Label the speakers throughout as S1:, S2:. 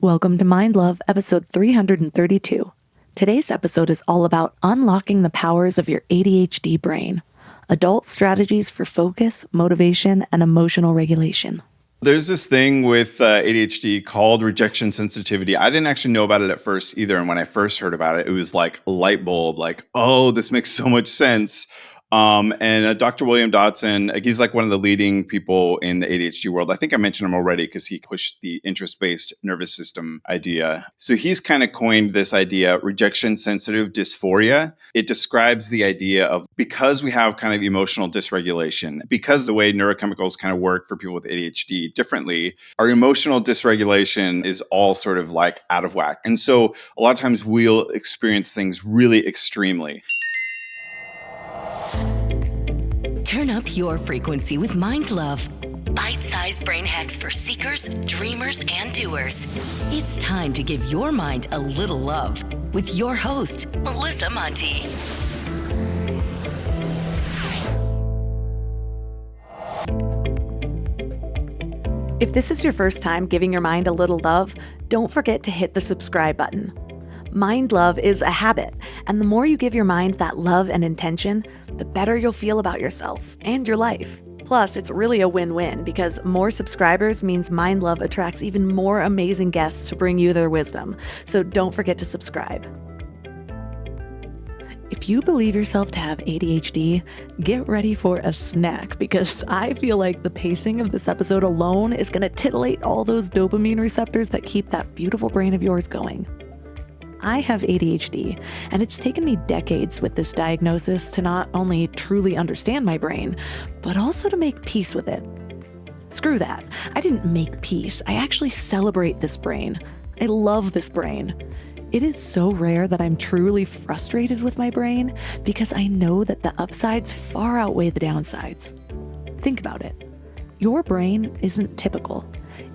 S1: Welcome to Mind Love, episode 332. Today's episode is all about unlocking the powers of your ADHD brain, adult strategies for focus, motivation, and emotional regulation.
S2: There's this thing with ADHD called rejection sensitivity. I didn't actually know about it at first either. And when I first heard about it, it was like a light bulb, like, oh, this makes so much sense. And Dr. William Dodson, he's like one of the leading people in the ADHD world. I think I mentioned him already because he pushed the interest-based nervous system idea. So he's kind of coined this idea, rejection sensitive dysphoria. It describes the idea of because we have kind of emotional dysregulation, because the way neurochemicals kind of work for people with ADHD differently, our emotional dysregulation is all sort of like out of whack. And so a lot of times we'll experience things really extremely.
S3: Turn up your frequency with Mind Love. Bite-sized brain hacks for seekers, dreamers, and doers. It's time to give your mind a little love with your host, Melissa Monti.
S1: If this is your first time giving your mind a little love, don't forget to hit the subscribe button. Mind love is a habit, and the more you give your mind that love and intention, the better you'll feel about yourself and your life. Plus, it's really a win-win because more subscribers means Mind Love attracts even more amazing guests to bring you their wisdom. So don't forget to subscribe. If you believe yourself to have ADHD, get ready for a snack because I feel like the pacing of this episode alone is going to titillate all those dopamine receptors that keep that beautiful brain of yours going. I have ADHD, and it's taken me decades with this diagnosis to not only truly understand my brain, but also to make peace with it. Screw that. I didn't make peace. I actually celebrate this brain. I love this brain. It is so rare that I'm truly frustrated with my brain because I know that the upsides far outweigh the downsides. Think about it. Your brain isn't typical.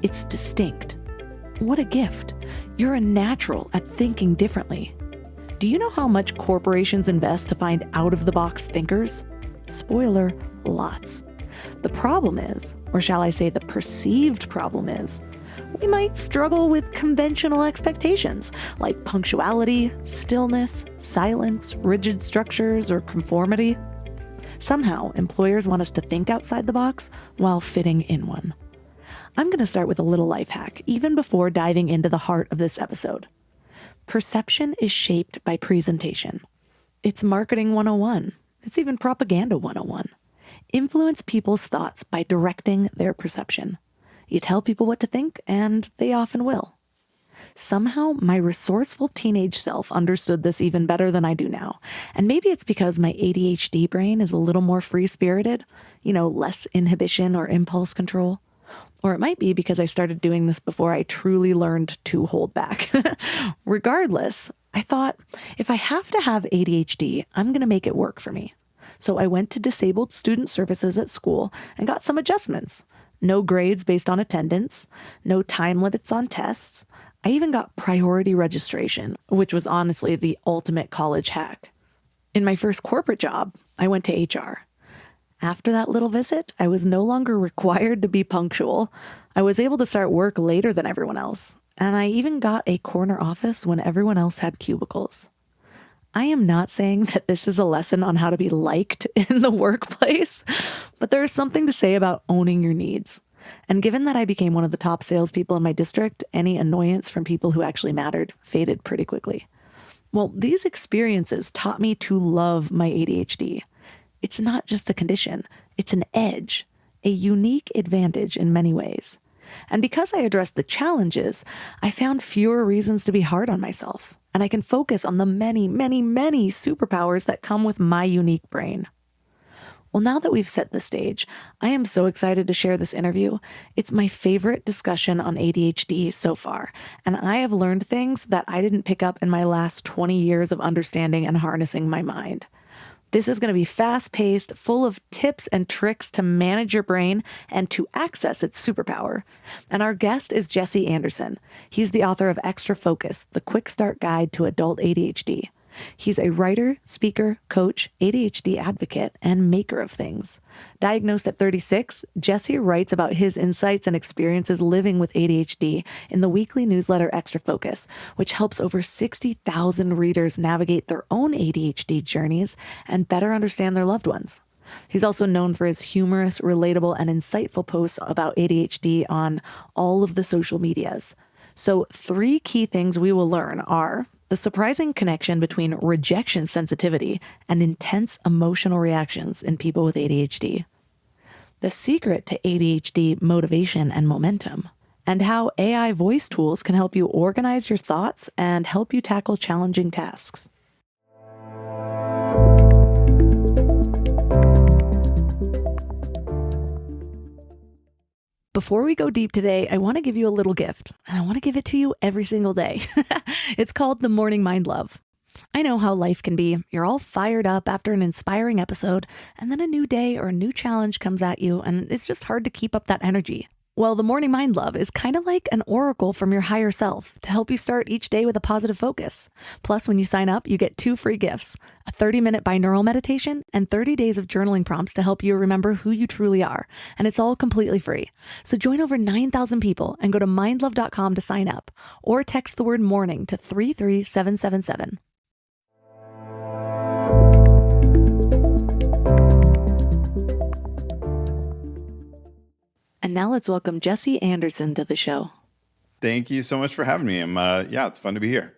S1: It's distinct. What a gift. You're a natural at thinking differently. Do you know how much corporations invest to find out-of-the-box thinkers? Spoiler, lots. The problem is, or shall I say the perceived problem is, we might struggle with conventional expectations like punctuality, stillness, silence, rigid structures, or conformity. Somehow, employers want us to think outside the box while fitting in one. I'm going to start with a little life hack, even before diving into the heart of this episode. Perception is shaped by presentation. It's marketing 101. It's even propaganda 101. Influence people's thoughts by directing their perception. You tell people what to think, and they often will. Somehow, my resourceful teenage self understood this even better than I do now. And maybe it's because my ADHD brain is a little more free-spirited, less inhibition or impulse control. Or it might be because I started doing this before I truly learned to hold back. Regardless, I thought, if I have to have ADHD, I'm going to make it work for me. So I went to disabled student services at school and got some adjustments. No grades based on attendance, no time limits on tests. I even got priority registration, which was honestly the ultimate college hack. In my first corporate job, I went to HR. After that little visit, I was no longer required to be punctual. I was able to start work later than everyone else, and I even got a corner office when everyone else had cubicles. I am not saying that this is a lesson on how to be liked in the workplace, but there is something to say about owning your needs. And given that I became one of the top salespeople in my district, any annoyance from people who actually mattered faded pretty quickly. Well, these experiences taught me to love my ADHD. It's not just a condition, it's an edge, a unique advantage in many ways. And because I addressed the challenges, I found fewer reasons to be hard on myself, and I can focus on the many, many, many superpowers that come with my unique brain. Well, now that we've set the stage, I am so excited to share this interview. It's my favorite discussion on ADHD so far, and I have learned things that I didn't pick up in my last 20 years of understanding and harnessing my mind. This is going to be fast-paced, full of tips and tricks to manage your brain and to access its superpower. And our guest is Jesse Anderson. He's the author of Extra Focus, the Quick Start Guide to Adult ADHD. He's a writer, speaker, coach, ADHD advocate, and maker of things. Diagnosed at 36, Jesse writes about his insights and experiences living with ADHD in the weekly newsletter Extra Focus, which helps over 60,000 readers navigate their own ADHD journeys and better understand their loved ones. He's also known for his humorous, relatable, and insightful posts about ADHD on all of the social medias. So 3 key things we will learn are the surprising connection between rejection sensitivity and intense emotional reactions in people with ADHD, the secret to ADHD motivation and momentum, and how AI voice tools can help you organize your thoughts and help you tackle challenging tasks. Before we go deep today, I want to give you a little gift, and I want to give it to you every single day. It's called the Morning Mind Love. I know how life can be. You're all fired up after an inspiring episode, and then a new day or a new challenge comes at you, and it's just hard to keep up that energy. Well, the Morning Mind Love is kind of like an oracle from your higher self to help you start each day with a positive focus. Plus, when you sign up, you get 2 free gifts, a 30-minute binaural meditation and 30 days of journaling prompts to help you remember who you truly are. And it's all completely free. So join over 9,000 people and go to mindlove.com to sign up or text the word morning to 33777. And now let's welcome Jesse Anderson to the show.
S2: Thank you so much for having me. It's fun to be here.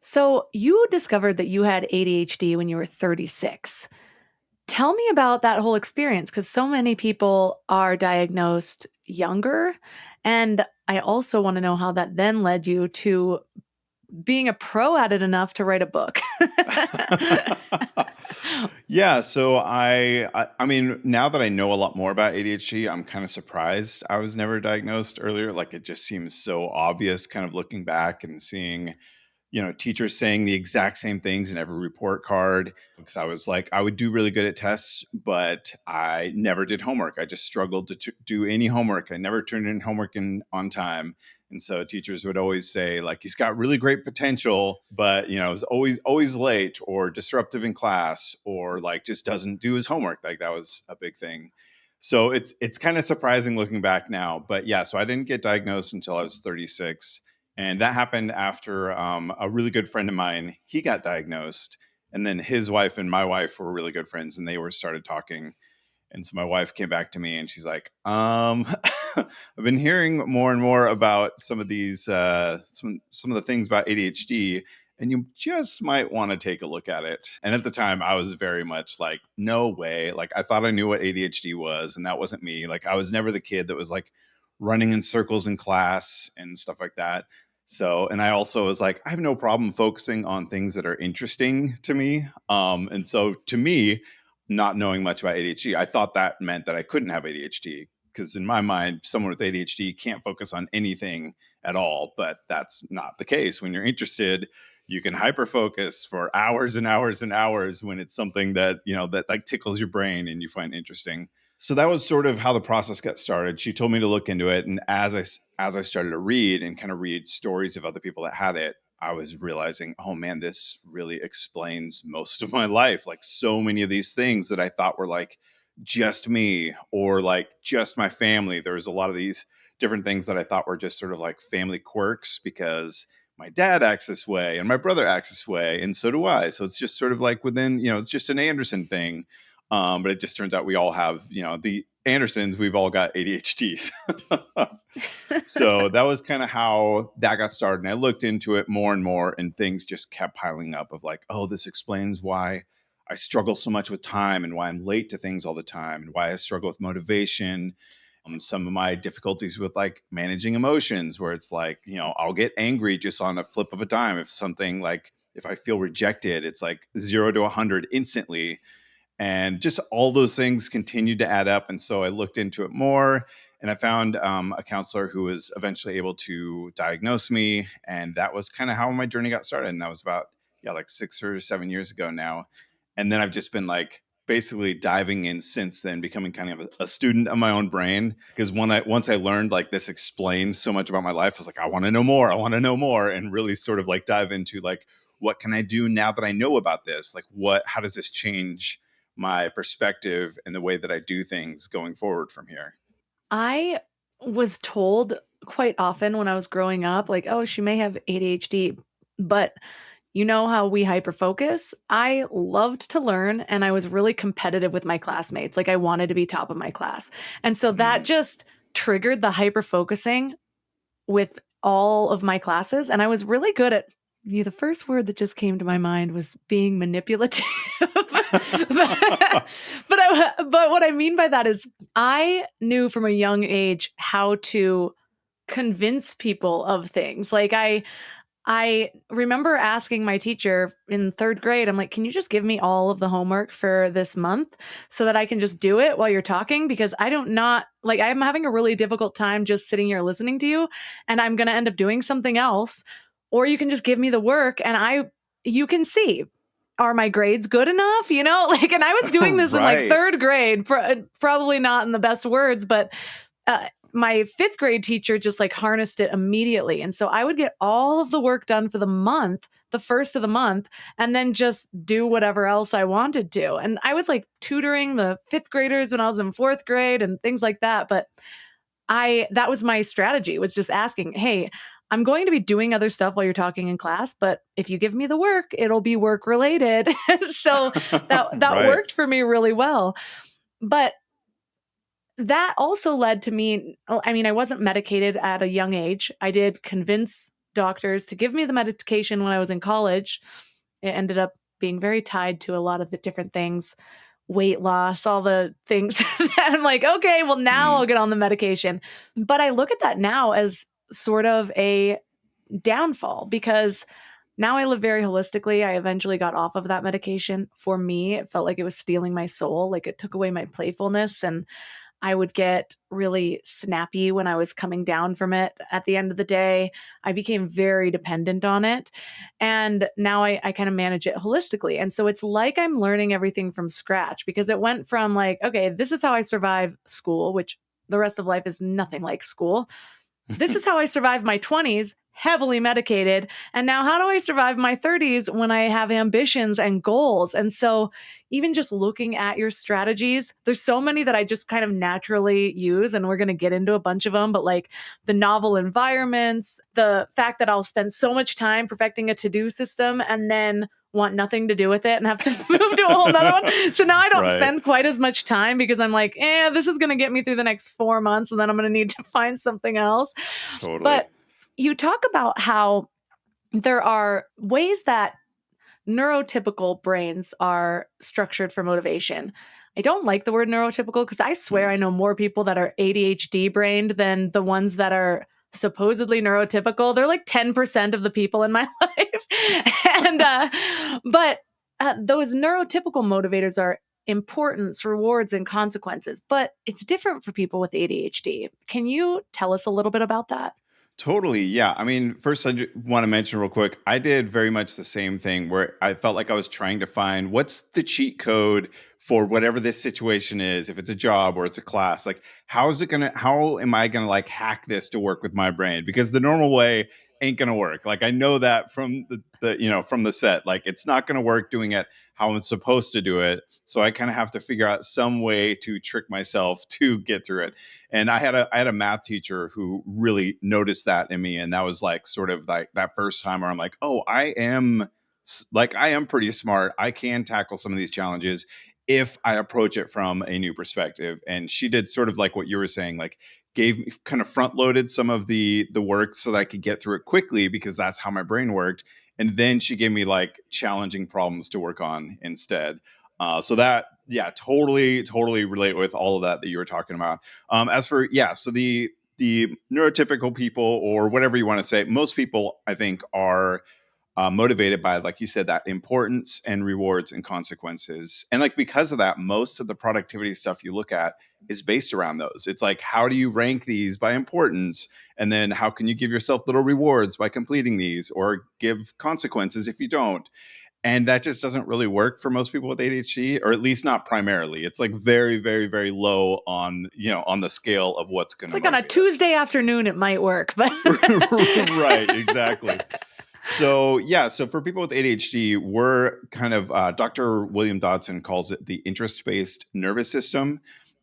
S1: So you discovered that you had ADHD when you were 36. Tell me about that whole experience, because so many people are diagnosed younger. And I also want to know how that then led you to being a pro at it enough to write a book.
S2: Yeah, so I mean, now that I know a lot more about ADHD, I'm kind of surprised I was never diagnosed earlier. Like it just seems so obvious kind of looking back and seeing, teachers saying the exact same things in every report card. Because I was like, I would do really good at tests, but I never did homework. I just struggled to do any homework. I never turned in homework on time. And so teachers would always say, like, he's got really great potential, but is always late or disruptive in class, or like just doesn't do his homework. Like that was a big thing. So it's kind of surprising looking back now. But yeah, so I didn't get diagnosed until I was 36. And that happened after a really good friend of mine, he got diagnosed. And then his wife and my wife were really good friends, and they started talking. And so my wife came back to me and she's like, I've been hearing more and more about some of these, some of the things about ADHD, and you just might want to take a look at it. And at the time I was very much like, no way. Like I thought I knew what ADHD was, and that wasn't me. Like I was never the kid that was like running in circles in class and stuff like that. So, and I also was like, I have no problem focusing on things that are interesting to me. And so to me, not knowing much about ADHD, I thought that meant that I couldn't have ADHD, because in my mind, someone with ADHD can't focus on anything at all. But that's not the case. When you're interested, you can hyper focus for hours and hours and hours when it's something that, that like tickles your brain and you find interesting. So that was sort of how the process got started. She told me to look into it. And as I started to read and kind of read stories of other people that had it, I was realizing, oh man, this really explains most of my life. Like so many of these things that I thought were like just me or like just my family. There was a lot of these different things that I thought were just sort of like family quirks, because my dad acts this way and my brother acts this way, and so do I. So it's just sort of like within, it's just an Anderson thing. But it just turns out we all have, the Andersons, we've all got ADHD. So that was kind of how that got started. And I looked into it more and more, and things just kept piling up of like, oh, this explains why I struggle so much with time and why I'm late to things all the time and why I struggle with motivation. Some of my difficulties with like managing emotions, where it's like, I'll get angry just on a flip of a dime. If I feel rejected, it's like 0 to 100 instantly. And just all those things continued to add up. And so I looked into it more, and I found a counselor who was eventually able to diagnose me. And that was kind of how my journey got started. And that was about, like 6 or 7 years ago now. And then I've just been like basically diving in since then, becoming kind of a student of my own brain. Because once I learned like this explains so much about my life, I was like, I want to know more. I want to know more. And really sort of like dive into like, what can I do now that I know about this? Like how does this change my perspective and the way that I do things going forward from here?
S1: I was told quite often when I was growing up, like, oh, she may have ADHD, but you know how we hyperfocus? I loved to learn and I was really competitive with my classmates. Like I wanted to be top of my class. And so that just triggered the hyperfocusing with all of my classes. And I was really good at the first word that just came to my mind was being manipulative. But what I mean by that is I knew from a young age how to convince people of things. Like I remember asking my teacher in third grade, I'm like, can you just give me all of the homework for this month so that I can just do it while you're talking? Because I'm having a really difficult time just sitting here listening to you and I'm going to end up doing something else. Or you can just give me the work and you can see, are my grades good enough? And I was doing this in like
S2: Right.
S1: third grade, probably not in the best words, but my fifth grade teacher just like harnessed it immediately. And so I would get all of the work done for the month, the first of the month, and then just do whatever else I wanted to. And I was like tutoring the fifth graders when I was in fourth grade and things like that. But that was my strategy, was just asking, hey, I'm going to be doing other stuff while you're talking in class, but if you give me the work, it'll be work related. So that
S2: Right.
S1: worked for me really well. But that also led to me, I wasn't medicated at a young age. I did convince doctors to give me the medication when I was in college. It ended up being very tied to a lot of the different things, weight loss, all the things that I'm like, okay, well, now I'll get on the medication. But I look at that now as sort of a downfall because now I live very holistically. I eventually got off of that medication. For me, it felt like it was stealing my soul. Like it took away my playfulness, and I would get really snappy when I was coming down from it. At the end of the day, I became very dependent on it. And now I kind of manage it holistically. And so it's like I'm learning everything from scratch because it went from like, okay, this is how I survive school, which the rest of life is nothing like school. This is how I survived my 20s, heavily medicated. And now, how do I survive my 30s when I have ambitions and goals? And so, even just looking at your strategies, there's so many that I just kind of naturally use. And we're going to get into a bunch of them. But like the novel environments, the fact that I'll spend so much time perfecting a to-do system and then want nothing to do with it and have to move to a whole nother one. So now I don't spend quite as much time because I'm like, this is going to get me through the next 4 months and then I'm going to need to find something else.
S2: Totally.
S1: But you talk about how there are ways that neurotypical brains are structured for motivation. I don't like the word neurotypical because I swear I know more people that are ADHD brained than the ones that are supposedly neurotypical. They're like 10% of the people in my life. But those neurotypical motivators are importance, rewards, and consequences. But it's different for people with ADHD. Can you tell us a little bit about that?
S2: Totally. Yeah. I mean, first, I want to mention real quick, I did very much the same thing where I felt like I was trying to find what's the cheat code for whatever this situation is, if it's a job or it's a class. Like, how am I going to like hack this to work with my brain? Because the normal way ain't going to work. Like, I know that from from the set, like it's not going to work doing it how I'm supposed to do it. So I kind of have to figure out some way to trick myself to get through it. And I had a math teacher who really noticed that in me. And that was like sort of like that first time where I'm like, oh, I am pretty smart. I can tackle some of these challenges if I approach it from a new perspective. And she did sort of like what you were saying, like gave me kind of front loaded some of the work so that I could get through it quickly because that's how my brain worked. And then she gave me like challenging problems to work on instead. So that, yeah, totally relate with all of that you were talking about. As for, so the neurotypical people or whatever you want to say, most people I think are motivated by, like you said, that importance and rewards and consequences. And like, because of that, most of the productivity stuff you look at is based around those. It's like, how do you rank these by importance? And then how can you give yourself little rewards by completing these or give consequences if you don't? And that just doesn't really work for most people with ADHD, or at least not primarily. It's like very, very, very low on, on the scale of what's going to
S1: It's like on a Tuesday afternoon, it might work, but
S2: right, exactly. So for people with ADHD, we're kind of Dr. William Dodson calls it the interest-based nervous system,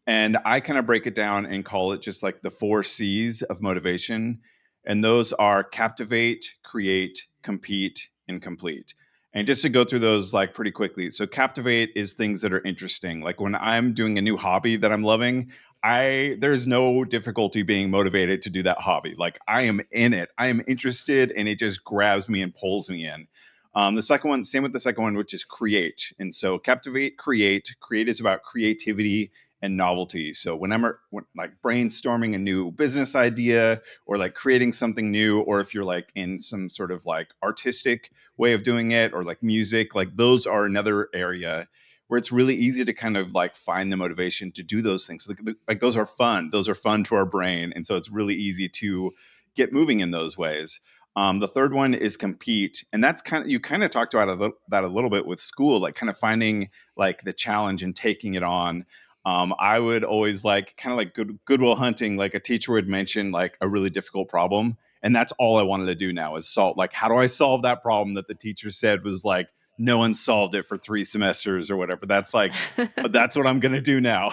S2: and I kind of break it down and call it just like the 4 C's of motivation, and those are captivate, create, compete, and complete. And just to go through those like pretty quickly. So captivate is things that are interesting. Like when I'm doing a new hobby that I'm loving, there's no difficulty being motivated to do that hobby. Like I am in it. I am interested and it just grabs me and pulls me in. The second one, same with the second one, which is create. And so captivate, create is about creativity and novelty. So like brainstorming a new business idea or like creating something new, or if you're like in some sort of like artistic way of doing it or like music, like those are another area where it's really easy to kind of like find the motivation to do those things. Like those are fun. Those are fun to our brain. And so it's really easy to get moving in those ways. The third one is compete. And that's you kind of talked about that a little bit with school, like kind of finding like the challenge and taking it on. I would always like kind of like Goodwill Hunting, like a teacher would mention like a really difficult problem. And that's all I wanted to do now is solve, like, how do I solve that problem that the teacher said was like, no one solved it for 3 semesters or whatever. That's like, that's what I'm going to do now.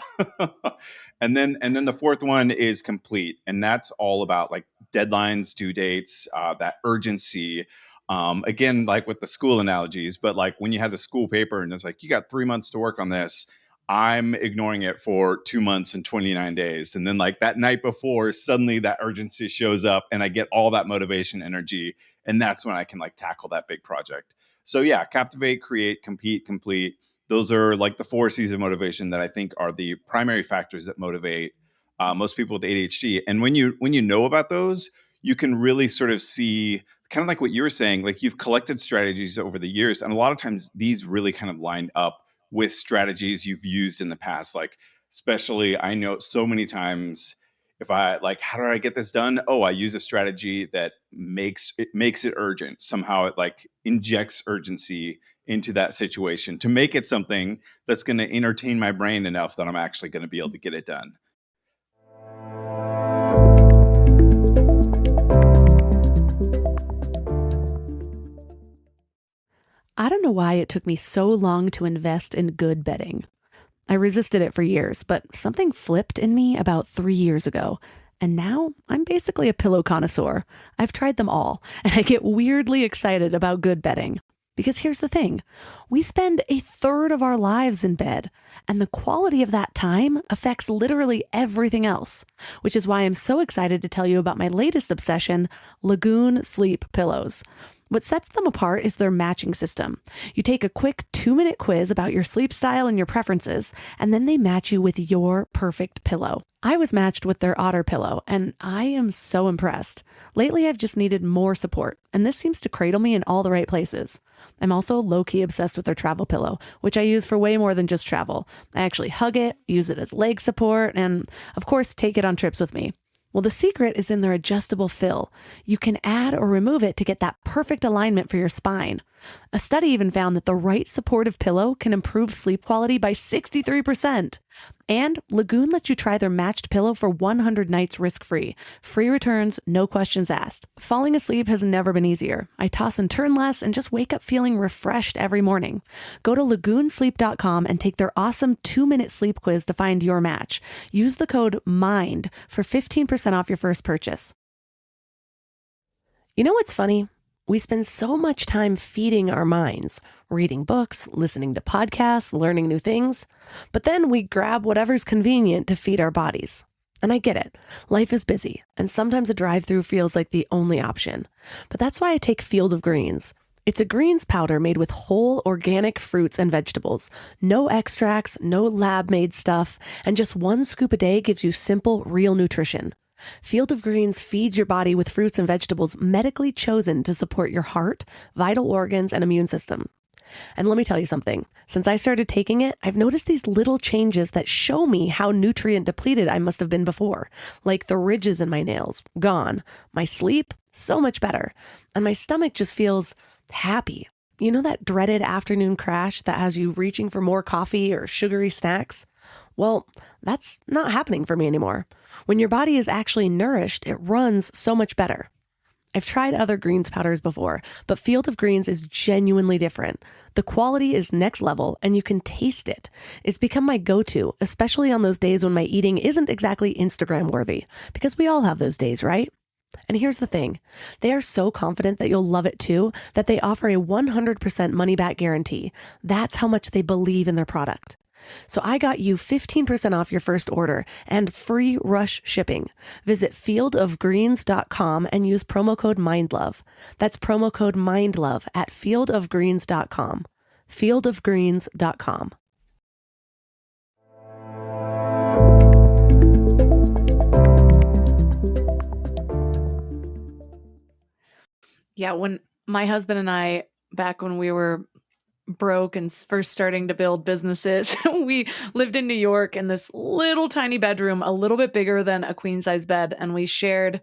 S2: and then the fourth one is complete. And that's all about like deadlines, due dates, that urgency. Again, like with the school analogies, but like when you have the school paper and it's like, you got 3 months to work on this, I'm ignoring it for 2 months and 29 days. And then like that night before, suddenly that urgency shows up and I get all that motivation, energy. And that's when I can like tackle that big project. So yeah, captivate, create, compete, complete. Those are like the 4 C's of motivation that I think are the primary factors that motivate most people with ADHD. And when you know about those, you can really sort of see kind of like what you were saying, like you've collected strategies over the years. And a lot of times these really kind of line up with strategies you've used in the past. Like, especially I know so many times if I like, how do I get this done? Oh, I use a strategy that makes it urgent. Somehow it like injects urgency into that situation to make it something that's going to entertain my brain enough that I'm actually going to be able to get it done.
S1: I don't know why it took me so long to invest in good bedding. I resisted it for years, but something flipped in me about 3 years ago. And now I'm basically a pillow connoisseur. I've tried them all, and I get weirdly excited about good bedding. Because here's the thing, we spend a third of our lives in bed, and the quality of that time affects literally everything else, which is why I'm so excited to tell you about my latest obsession, Lagoon Sleep Pillows. What sets them apart is their matching system. You take a quick 2-minute quiz about your sleep style and your preferences, and then they match you with your perfect pillow. I was matched with their Otter pillow, and I am so impressed. Lately, I've just needed more support, and this seems to cradle me in all the right places. I'm also low-key obsessed with their travel pillow, which I use for way more than just travel. I actually hug it, use it as leg support, and of course, take it on trips with me. Well, the secret is in their adjustable fill. You can add or remove it to get that perfect alignment for your spine. A study even found that the right supportive pillow can improve sleep quality by 63%. And Lagoon lets you try their matched pillow for 100 nights risk-free. Free returns, no questions asked. Falling asleep has never been easier. I toss and turn less and just wake up feeling refreshed every morning. Go to lagoonsleep.com and take their awesome 2-minute sleep quiz to find your match. Use the code MIND for 15% off your first purchase. You know what's funny? We spend so much time feeding our minds, reading books, listening to podcasts, learning new things, but then we grab whatever's convenient to feed our bodies. And I get it. Life is busy, and sometimes a drive-thru feels like the only option. But that's why I take Field of Greens. It's a greens powder made with whole organic fruits and vegetables. No extracts, no lab-made stuff, and just 1 scoop a day gives you simple, real nutrition. Field of Greens feeds your body with fruits and vegetables medically chosen to support your heart, vital organs, and immune system. And let me tell you something. Since I started taking it, I've noticed these little changes that show me how nutrient depleted I must have been before. Like the ridges in my nails, gone. My sleep, so much better. And my stomach just feels happy. You know that dreaded afternoon crash that has you reaching for more coffee or sugary snacks? Well, that's not happening for me anymore. When your body is actually nourished, it runs so much better. I've tried other greens powders before, but Field of Greens is genuinely different. The quality is next level and you can taste it. It's become my go-to, especially on those days when my eating isn't exactly Instagram worthy, because we all have those days, right? And here's the thing. They are so confident that you'll love it too, that they offer a 100% money back guarantee. That's how much they believe in their product. So I got you 15% off your first order and free rush shipping. Visit fieldofgreens.com and use promo code MINDLOVE. That's promo code MINDLOVE at fieldofgreens.com. fieldofgreens.com. Yeah, when my husband and I, back when we were broke and first starting to build businesses, we lived in New York in this little tiny bedroom, a little bit bigger than a queen size bed. And we shared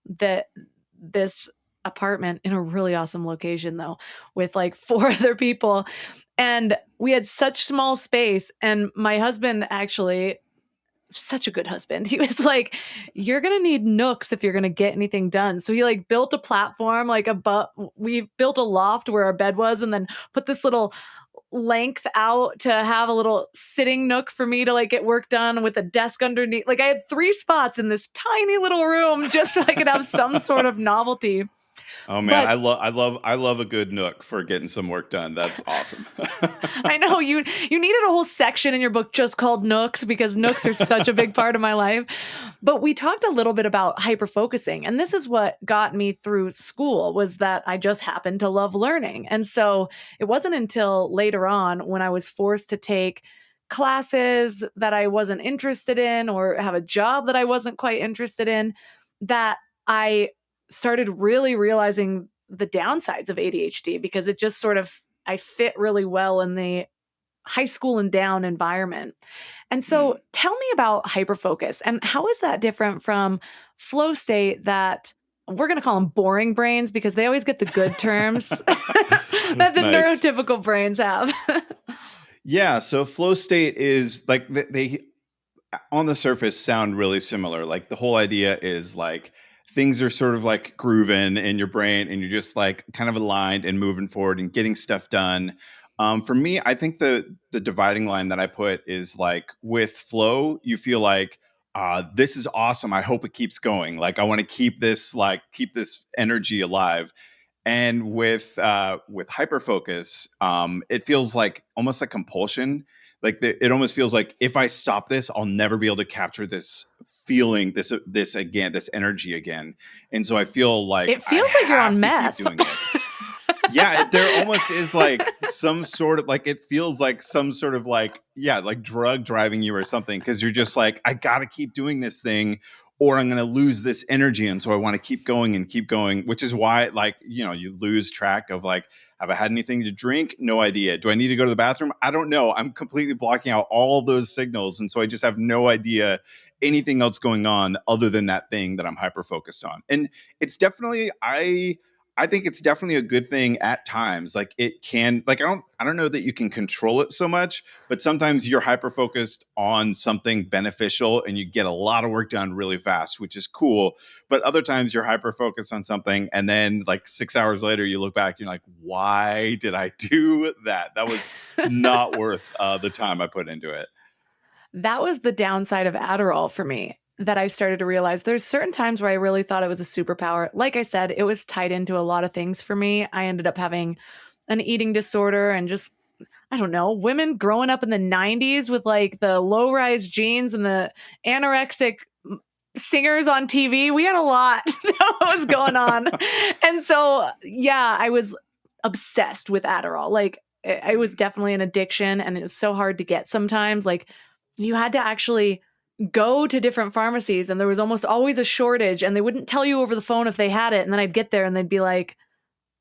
S1: this apartment in a really awesome location though, with like 4 other people. And we had such small space. And my husband actually, such a good husband. He was like, you're going to need nooks if you're going to get anything done. So he like built a platform, like we built a loft where our bed was, and then put this little length out to have a little sitting nook for me to like get work done with a desk underneath. Like I had 3 spots in this tiny little room just so I could have some sort of novelty.
S2: Oh man,
S1: But
S2: I love a good nook for getting some work done. That's awesome.
S1: I know you needed a whole section in your book just called nooks, because nooks are such a big part of my life. But we talked a little bit about hyperfocusing, and this is what got me through school, was that I just happened to love learning. And so it wasn't until later on when I was forced to take classes that I wasn't interested in or have a job that I wasn't quite interested in that I started really realizing the downsides of ADHD, because it just sort of, I fit really well in the high school and down environment. And so tell me about hyperfocus, and how is that different from flow state, that we're going to call them boring brains because they always get the good terms that the
S2: Nice.
S1: neurotypical brains have.
S2: Yeah, so flow state is like they on the surface sound really similar. Like the whole idea is like things are sort of like grooving in your brain and you're just like kind of aligned and moving forward and getting stuff done. For me, I think the dividing line that I put is like with flow, you feel like this is awesome. I hope it keeps going. Like I want to keep this energy alive. And with hyper focus, it feels like almost like compulsion. Like it almost feels like if I stop this, I'll never be able to capture this feeling, this again, this energy again. And so I feel like
S1: It feels like you're on meth.
S2: keep doing it. Yeah, there almost is like some sort of like, it feels like some sort of like, yeah, like drug driving you or something. Cause you're just like, I gotta keep doing this thing or I'm going to lose this energy. And so I want to keep going, which is why like, you lose track of like, have I had anything to drink? No idea. Do I need to go to the bathroom? I don't know. I'm completely blocking out all those signals. And so I just have no idea anything else going on other than that thing that I'm hyper focused on. And it's definitely, I think it's definitely a good thing at times. Like it can, like, I don't know that you can control it so much, but sometimes you're hyper focused on something beneficial and you get a lot of work done really fast, which is cool. But other times you're hyper focused on something. And then like 6 hours later, you look back, you're like, why did I do that? That was not worth the time I put into it.
S1: That was the downside of Adderall for me, that I started to realize there's certain times where I really thought it was a superpower. Like I said, it was tied into a lot of things for me. I ended up having an eating disorder and just, I don't know, women growing up in the 90s with like the low-rise jeans and the anorexic singers on TV. We had a lot that was going on. And so, yeah, I was obsessed with Adderall. Like it was definitely an addiction, and it was so hard to get sometimes. Like you had to actually go to different pharmacies and there was almost always a shortage, and they wouldn't tell you over the phone if they had it. And then I'd get there and they'd be like,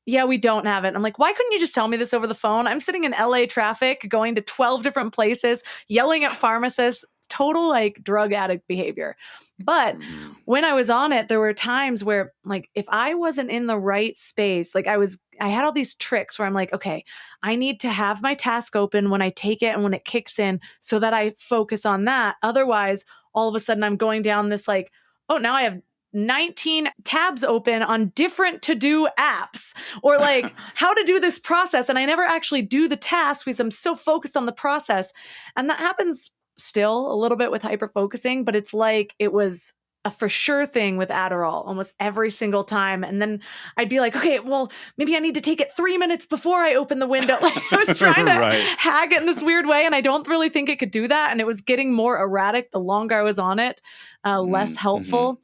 S1: yeah, we don't have it. And I'm like, why couldn't you just tell me this over the phone? I'm sitting in LA traffic, going to 12 different places, yelling at pharmacists, total like drug addict behavior. But when I was on it, there were times where like, if I wasn't in the right space, like I had all these tricks where I'm like, okay, I need to have my task open when I take it and when it kicks in so that I focus on that. Otherwise, all of a sudden I'm going down this like, oh, now I have 19 tabs open on different to-do apps, or like how to do this process. And I never actually do the task because I'm so focused on the process. And that happens still a little bit with hyper-focusing, but it's like it was a for sure thing with Adderall almost every single time. And then I'd be like, okay, well, maybe I need to take it 3 minutes before I open the window. Like I was trying to
S2: Right.
S1: hag it in this weird way. And I don't really think it could do that. And it was getting more erratic the longer I was on it, less helpful.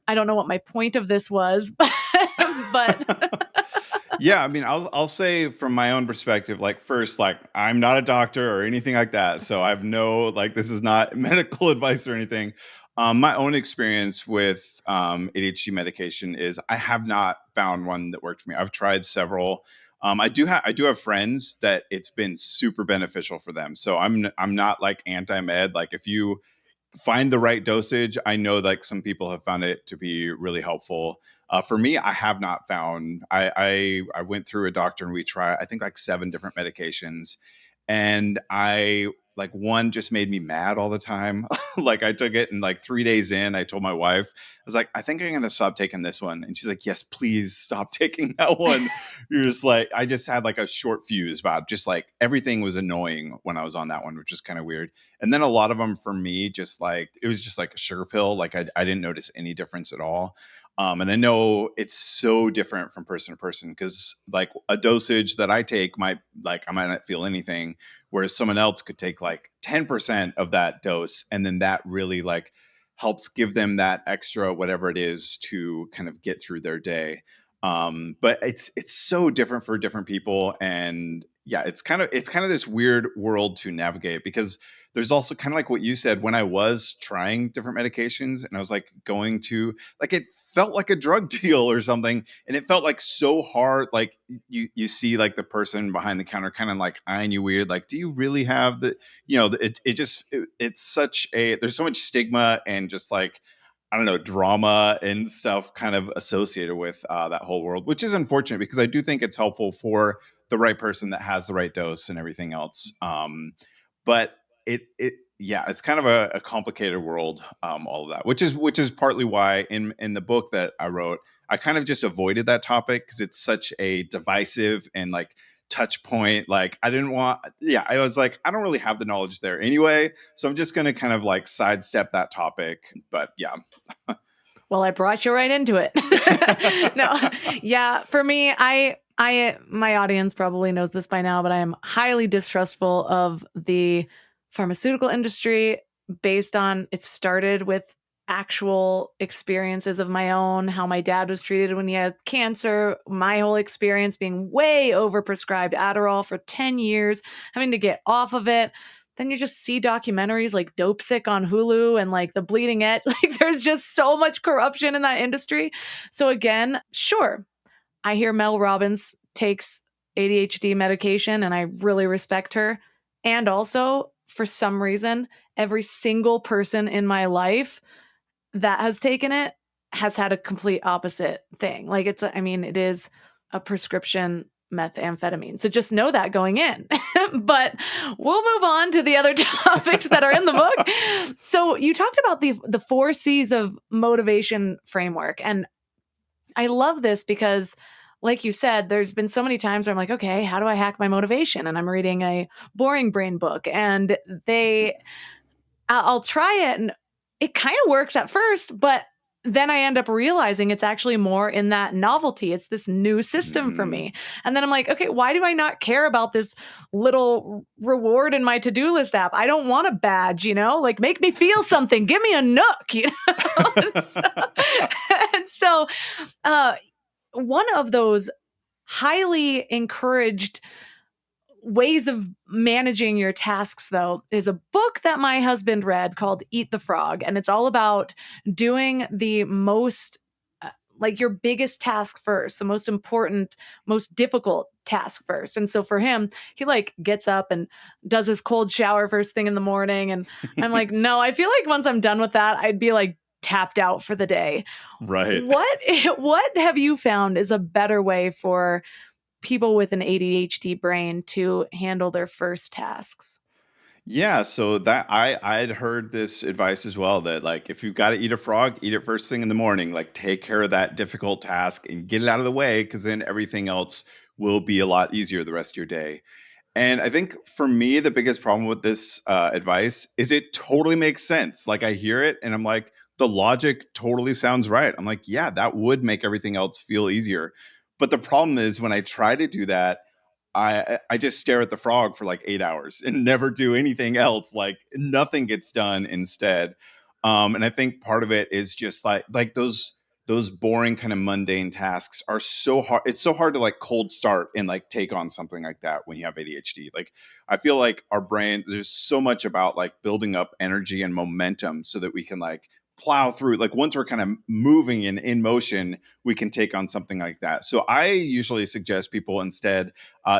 S1: I don't know what my point of this was, but
S2: Yeah, I mean, I'll say from my own perspective, like first, like I'm not a doctor or anything like that, so I have no like this is not medical advice or anything. My own experience with ADHD medication is I have not found one that worked for me. I've tried several. I do have friends that it's been super beneficial for them. So I'm not like anti-med. Like if you find the right dosage. I know like some people have found it to be really helpful. For me, I have not found. I went through a doctor and we tried I think like 7 different medications, and I like one just made me mad all the time. Like I took it and like 3 days in, I told my wife, I was like, I think I'm gonna stop taking this one, and she's like, yes, please stop taking that one. You're just like, I just had like a short fuse about just like everything was annoying when I was on that one, which is kind of weird. And then a lot of them for me, just like it was just like a sugar pill. Like I didn't notice any difference at all. And I know it's so different from person to person because like a dosage that I take might like I might not feel anything, whereas someone else could take like 10% of that dose, and then that really like helps give them that extra whatever it is to kind of get through their day. But it's so different for different people, and yeah, it's kind of this weird world to navigate because there's also kind of like what you said when I was trying different medications and I was like going to like it felt like a drug deal or something, and it felt like so hard. Like you see like the person behind the counter kind of like eyeing you weird, like do you really have the it's such a there's so much stigma and just like I don't know drama and stuff kind of associated with that whole world, which is unfortunate because I do think it's helpful for the right person that has the right dose and everything else. But it yeah, it's kind of a complicated world, all of that, which is partly why in the book that I wrote, I kind of just avoided that topic because it's such a divisive and like touch point. Like I didn't want, yeah, I was like, I don't really have the knowledge there anyway, so I'm just going to kind of like sidestep that topic. But yeah.
S1: well, I brought you right into it. No, yeah, for me, my audience probably knows this by now, but I am highly distrustful of the pharmaceutical industry based on it started with actual experiences of my own, how my dad was treated when he had cancer, my whole experience being way overprescribed Adderall for 10 years, having to get off of it. Then you just see documentaries like Dope Sick on Hulu and like The Bleeding Edge. Like there's just so much corruption in that industry. So again, sure, I hear Mel Robbins takes ADHD medication and I really respect her. And also, for some reason, every single person in my life that has taken it has had a complete opposite thing. Like it is a prescription methamphetamine. So just know that going in. But we'll move on to the other topics that are in the book. So you talked about the 4 C's of motivation framework. And I love this because like you said, there's been so many times where I'm like, okay, how do I hack my motivation? And I'm reading a Boring Brain book and I'll try it and it kind of works at first, but then I end up realizing it's actually more in that novelty. It's this new system for me. And then I'm like, okay, why do I not care about this little reward in my to-do list app? I don't want a badge, like make me feel something. Give me a nook, and so one of those highly encouraged ways of managing your tasks, though, is a book that my husband read called Eat the Frog. And it's all about doing the most, like your biggest task first, the most important, most difficult task first. And so for him, he like gets up and does his cold shower first thing in the morning. And I'm like, no, I feel like once I'm done with that, I'd be like tapped out for the day.
S2: Right.
S1: What have you found is a better way for people with an ADHD brain to handle their first tasks?
S2: Yeah, so that I'd heard this advice as well, that like if you've got to eat a frog, eat it first thing in the morning. Like take care of that difficult task and get it out of the way, because then everything else will be a lot easier the rest of your day. And I think for me, the biggest problem with this advice is it totally makes sense. Like I hear it and I'm like, the logic totally sounds right. I'm like, yeah, that would make everything else feel easier. But the problem is when I try to do that, I just stare at the frog for like 8 hours and never do anything else. Like nothing gets done instead. And I think part of it is just like those boring kind of mundane tasks are so hard. It's so hard to like cold start and like take on something like that when you have ADHD. Like I feel like our brain, there's so much about like building up energy and momentum so that we can like plow through. Like once we're kind of moving and in motion, we can take on something like that. So I usually suggest people instead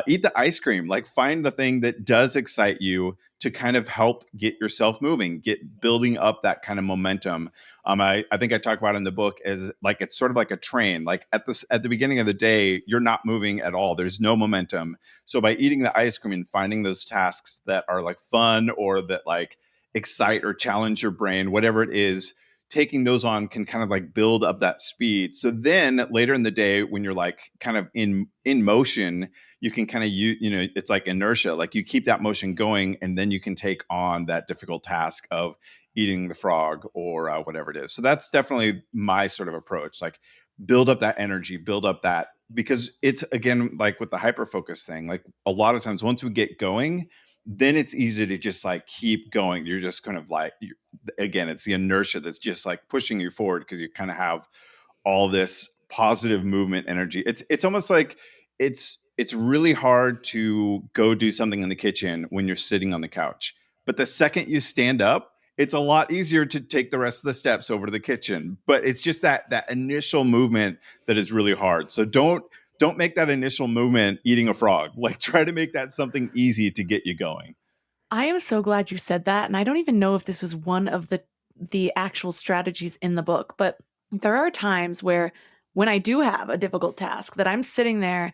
S2: eat the ice cream. Like find the thing that does excite you to kind of help get yourself moving, get building up that kind of momentum. I think I talk about in the book as like it's sort of like a train. Like at the beginning of the day, you're not moving at all. There's no momentum. So by eating the ice cream and finding those tasks that are like fun or that like excite or challenge your brain, whatever it is, taking those on can kind of like build up that speed. So then later in the day, when you're like kind of in motion, you can kind of it's like inertia. Like you keep that motion going, and then you can take on that difficult task of eating the frog or whatever it is. So that's definitely my sort of approach. Like build up that energy, build up that, because it's again like with the hyper focus thing. Like a lot of times once we get going, then it's easy to just like keep going. You're just kind of like again, it's the inertia that's just like pushing you forward because you kind of have all this positive movement energy. It's almost like it's really hard to go do something in the kitchen when you're sitting on the couch. But the second you stand up, it's a lot easier to take the rest of the steps over to the kitchen. But it's just that initial movement that is really hard. So don't make that initial movement eating a frog. Like try to make that something easy to get you going.
S1: I am so glad you said that, and I don't even know if this was one of the actual strategies in the book, but there are times where when I do have a difficult task that I'm sitting there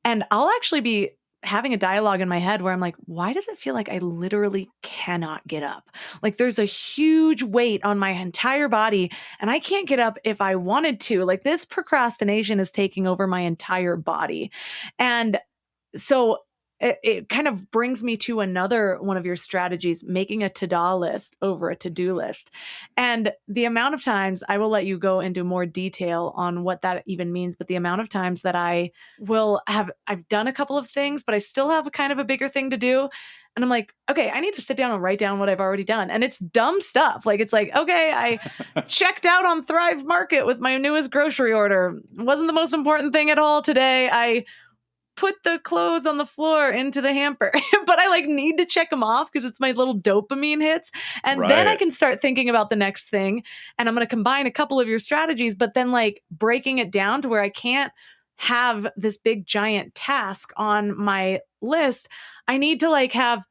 S1: and I'll actually be having a dialogue in my head where I'm like, why does it feel like I literally cannot get up? Like there's a huge weight on my entire body and I can't get up if I wanted to. Like this procrastination is taking over my entire body. And so it kind of brings me to another one of your strategies, making a to-do list over a to-do list. And the amount of times I will let you go into more detail on what that even means, but the amount of times that I've done a couple of things, but I still have a kind of a bigger thing to do. And I'm like, okay, I need to sit down and write down what I've already done. And it's dumb stuff. Like, it's like, okay, I checked out on Thrive Market with my newest grocery order. Wasn't the most important thing at all today. I put the clothes on the floor into the hamper, but I like need to check them off because it's my little dopamine hits. And then I
S2: Right.
S1: can start thinking about the next thing. And I'm going to combine a couple of your strategies, but then like breaking it down to where I can't have this big giant task on my list. I need to like have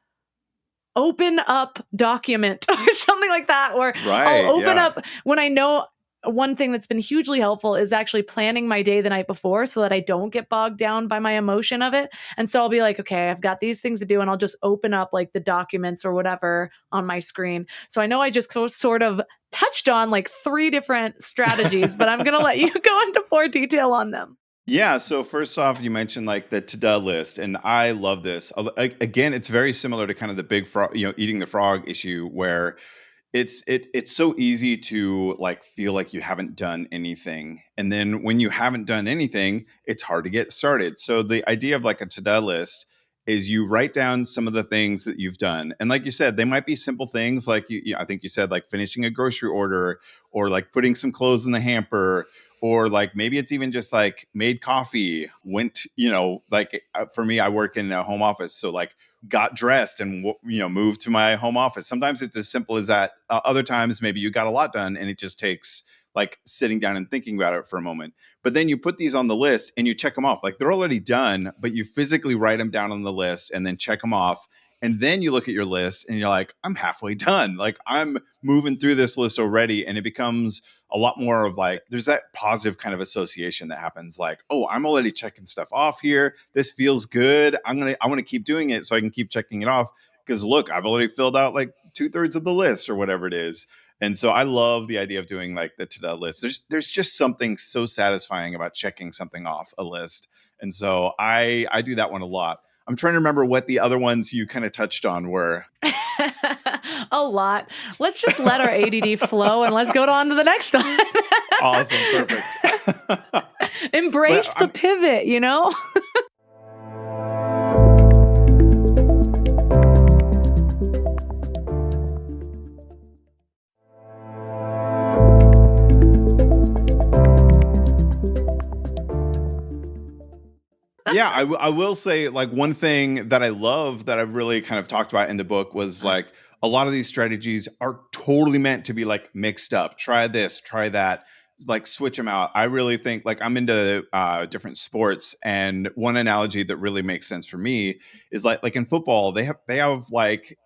S1: open up document or something like that, or I'll
S2: Right.
S1: open
S2: Yeah.
S1: up when I know. One thing that's been hugely helpful is actually planning my day the night before so that I don't get bogged down by my emotion of it. And so I'll be like, okay, I've got these things to do, and I'll just open up like the documents or whatever on my screen. So I know I just sort of touched on like 3 different strategies, but I'm going to let you go into more detail on them.
S2: Yeah. So first off, you mentioned like the to-do list, and I love this. Again, it's very similar to kind of the big frog, eating the frog issue, where it's so easy to like feel like you haven't done anything, and then when you haven't done anything, it's hard to get started. So the idea of like a to-do list is you write down some of the things that you've done, and like you said, they might be simple things like I think you said like finishing a grocery order, or like putting some clothes in the hamper, or like maybe it's even just like made coffee, went, like for me, I work in a home office, so like got dressed and moved to my home office. Sometimes it's as simple as that. Other times maybe you got a lot done and it just takes like sitting down and thinking about it for a moment. But then you put these on the list and you check them off. Like they're already done, but you physically write them down on the list and then check them off. And then you look at your list and you're like, I'm halfway done. Like I'm moving through this list already. And it becomes a lot more of like, there's that positive kind of association that happens, like, oh, I'm already checking stuff off here. This feels good. I want to keep doing it so I can keep checking it off. because look, I've already filled out like 2/3 of the list or whatever it is. And so I love the idea of doing like the to-do list. There's just something so satisfying about checking something off a list. And so I do that one a lot. I'm trying to remember what the other ones you kind of touched on were.
S1: A lot. Let's just let our ADD flow and let's go on to the next one.
S2: Awesome. Perfect.
S1: Embrace the pivot, you know?
S2: Yeah, I will say like one thing that I love that I've really kind of talked about in the book was like a lot of these strategies are totally meant to be like mixed up. Try this, try that, like switch them out. I really think like I'm into different sports, and one analogy that really makes sense for me is like in football they have like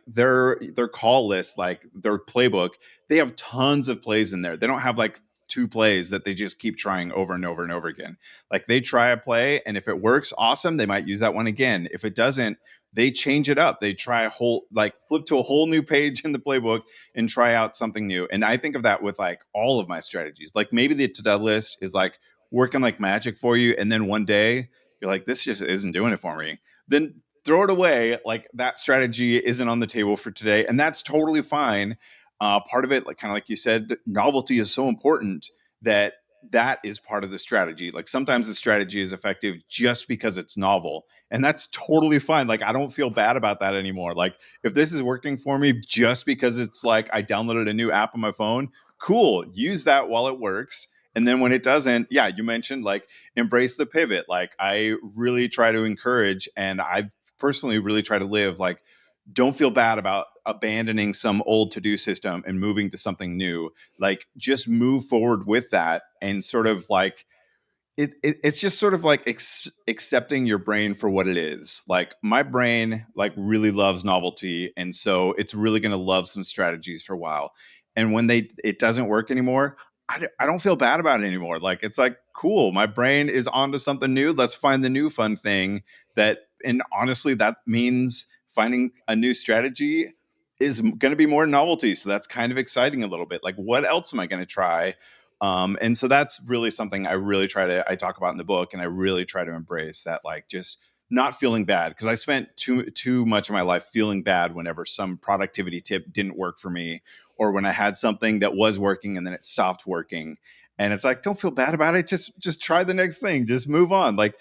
S2: their call list, like their playbook. They have tons of plays in there. They don't have like two plays that they just keep trying over and over and over again. Like they try a play, and if it works, awesome. They might use that one again. If it doesn't, they change it up. They try a whole, like flip to a whole new page in the playbook and try out something new. And I think of that with like all of my strategies. Like maybe the to-do list is like working like magic for you. And then one day you're like, this just isn't doing it for me. Then throw it away. Like that strategy isn't on the table for today. And that's totally fine. Part of it, like kind of like you said, novelty is so important that is part of the strategy. Like sometimes the strategy is effective just because it's novel, and that's totally fine. Like I don't feel bad about that anymore. Like if this is working for me just because it's like I downloaded a new app on my phone, cool, use that while it works. And then when it doesn't, yeah, you mentioned like embrace the pivot. Like I really try to encourage, and I personally really try to live like don't feel bad about abandoning some old to-do system and moving to something new. Like just move forward with that, and sort of like it's just sort of like accepting your brain for what it is. Like my brain like really loves novelty, and so it's really going to love some strategies for a while. And when it doesn't work anymore, I don't feel bad about it anymore. Like it's like cool, my brain is onto something new. Let's find the new fun thing that. And honestly, that means finding a new strategy is going to be more novelty. So that's kind of exciting a little bit. Like what else am I going to try? And so that's really something I talk about in the book, and I really try to embrace that, like just not feeling bad, because I spent too much of my life feeling bad whenever some productivity tip didn't work for me, or when I had something that was working and then it stopped working. And it's like, don't feel bad about it. Just try the next thing. Just move on. Like,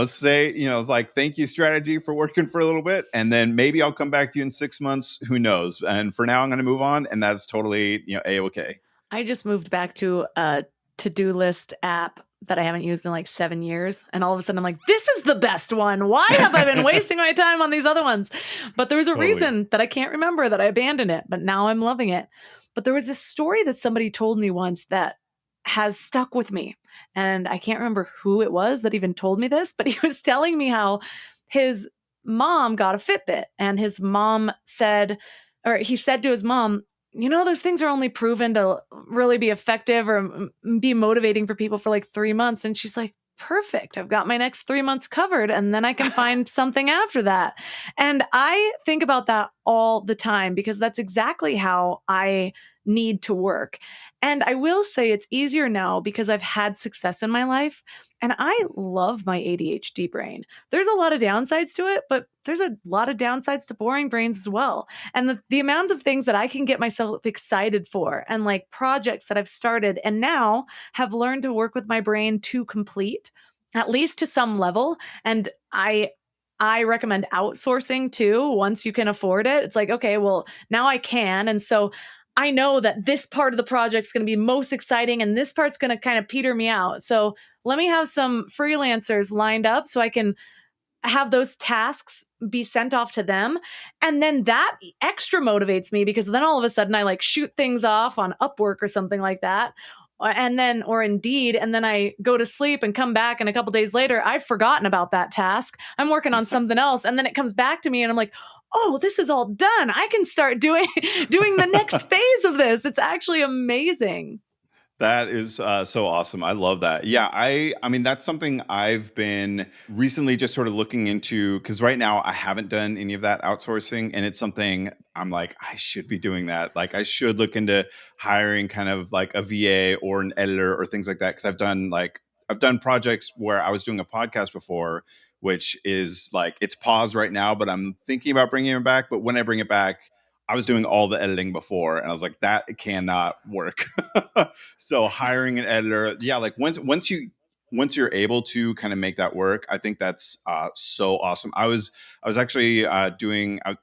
S2: say, it's like, thank you strategy for working for a little bit. And then maybe I'll come back to you in 6 months. Who knows? And for now, I'm going to move on. And that's totally, A-okay.
S1: I just moved back to a to-do list app that I haven't used in like 7 years. And all of a sudden I'm like, this is the best one. Why have I been wasting my time on these other ones? But there was a reason that I can't remember that I abandoned it, but now I'm loving it. But there was this story that somebody told me once that has stuck with me. And I can't remember who it was that even told me this, but he was telling me how his mom got a Fitbit, and his mom said, or he said to his mom, those things are only proven to really be effective or be motivating for people for like 3 months. And she's like, perfect. I've got my next 3 months covered, and then I can find something after that. And I think about that all the time, because that's exactly how I need to work. And I will say it's easier now because I've had success in my life, and I love my ADHD brain. There's a lot of downsides to it, but there's a lot of downsides to boring brains as well. And the amount of things that I can get myself excited for, and like projects that I've started and now have learned to work with my brain to complete, at least to some level. And I recommend outsourcing too, once you can afford it. It's like, okay, well, now I can. And so I know that this part of the project is going to be most exciting, and this part's going to kind of peter me out. So let me have some freelancers lined up so I can have those tasks be sent off to them. And then that extra motivates me, because then all of a sudden I like shoot things off on Upwork or something like that. Or Indeed, and then I go to sleep and come back, and a couple days later, I've forgotten about that task. I'm working on something else, and then it comes back to me, and I'm like, oh, this is all done. I can start doing the next phase of this. It's actually amazing.
S2: That is so awesome. I love that. Yeah, I mean that's something I've been recently just sort of looking into because right now I haven't done any of that outsourcing, and it's something I'm like I should be doing that. Like I should look into hiring kind of like a VA or an editor or things like that because I've done projects where I was doing a podcast before, which is like it's paused right now, but I'm thinking about bringing it back. But when I bring it back, I was doing all the editing before, and I was like, that cannot work. So hiring an editor, yeah, like once you're able to kind of make that work, I think that's so awesome. I was actually I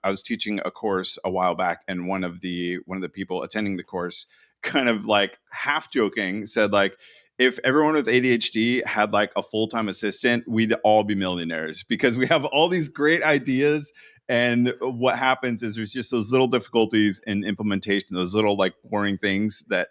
S2: was teaching a course a while back, and one of the people attending the course kind of like half joking said like, if everyone with ADHD had like a full-time assistant, we'd all be millionaires because we have all these great ideas. And what happens is there's just those little difficulties in implementation, those little like boring things that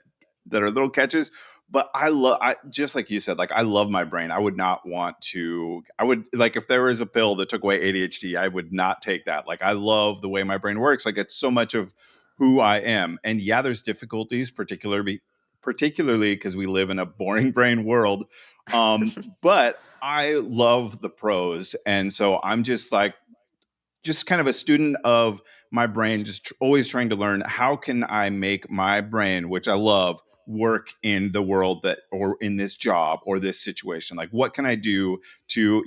S2: are little catches. But I just like you said, like I love my brain. I would not want to. I would like if there was a pill that took away ADHD, I would not take that. Like I love the way my brain works. Like it's so much of who I am. And yeah, there's difficulties, particularly because we live in a boring brain world. But I love the pros, and so I'm just kind of a student of my brain, just always trying to learn how can I make my brain, which I love, work in the world that or in this job or this situation. Like what can I do to,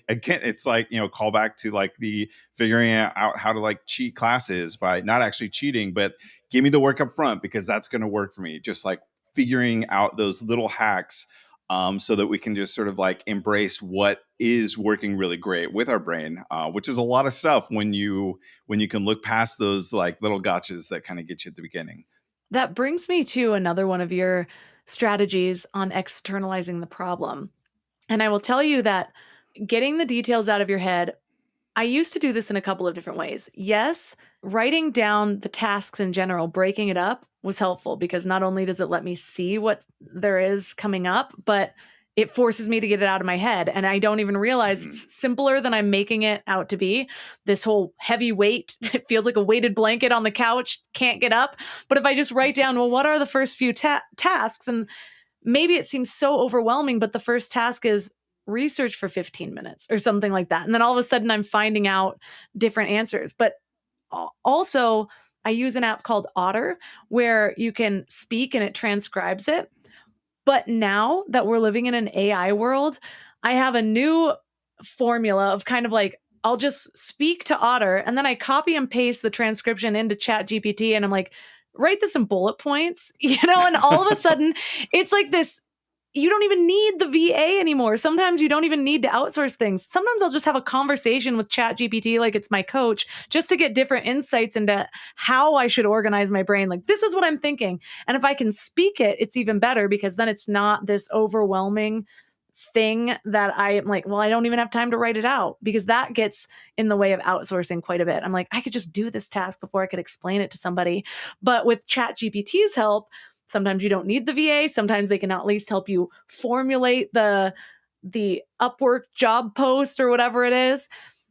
S2: again, it's like, call back to like the figuring out how to like cheat classes by not actually cheating, but give me the work up front because that's going to work for me. Just like figuring out those little hacks so that we can just sort of like embrace what is working really great with our brain, which is a lot of stuff when you can look past those like little gotchas that kind of get you at the beginning.
S1: That brings me to another one of your strategies on externalizing the problem. And I will tell you that getting the details out of your head, I used to do this in a couple of different ways. Yes, writing down the tasks in general, breaking it up was helpful because not only does it let me see what there is coming up, but it forces me to get it out of my head. And I don't even realize
S2: Mhm.
S1: it's simpler than I'm making it out to be. This whole heavy weight, it feels like a weighted blanket on the couch, can't get up. But if I just write down, well, what are the first few tasks? And maybe it seems so overwhelming, but the first task is research for 15 minutes or something like that. And then all of a sudden I'm finding out different answers. But also, I use an app called Otter where you can speak and it transcribes it. But now that we're living in an AI world, I have a new formula of kind of like, I'll just speak to Otter and then I copy and paste the transcription into Chat GPT and I'm like, write this in bullet points, and all of a sudden it's like this. You don't even need the VA anymore. Sometimes you don't even need to outsource things. Sometimes I'll just have a conversation with Chat GPT like it's my coach just to get different insights into how I should organize my brain. Like, this is what I'm thinking. And if I can speak it, it's even better because then it's not this overwhelming thing that I am like, well, I don't even have time to write it out because that gets in the way of outsourcing quite a bit. I'm like, I could just do this task before I could explain it to somebody. But with Chat GPT's help, sometimes you don't need the VA. Sometimes they can at least help you formulate the Upwork job post or whatever it is.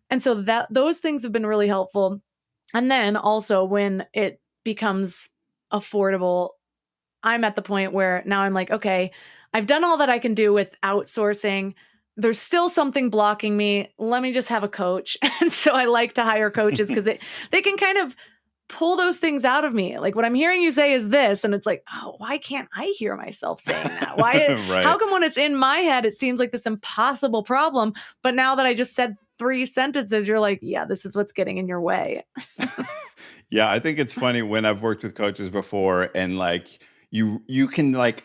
S1: And so that those things have been really helpful. And then also when it becomes affordable, I'm at the point where now I'm like, okay, I've done all that I can do with outsourcing. There's still something blocking me. Let me just have a coach. And so I like to hire coaches because they can kind of pull those things out of me. Like what I'm hearing you say is this, and it's like, oh, why can't I hear myself saying that? Why? How
S2: Right.
S1: come when it's in my head, it seems like this impossible problem, but now that I just said 3 sentences, you're like, yeah, this is what's getting in your way.
S2: Yeah, I think it's funny when I've worked with coaches before and like you can like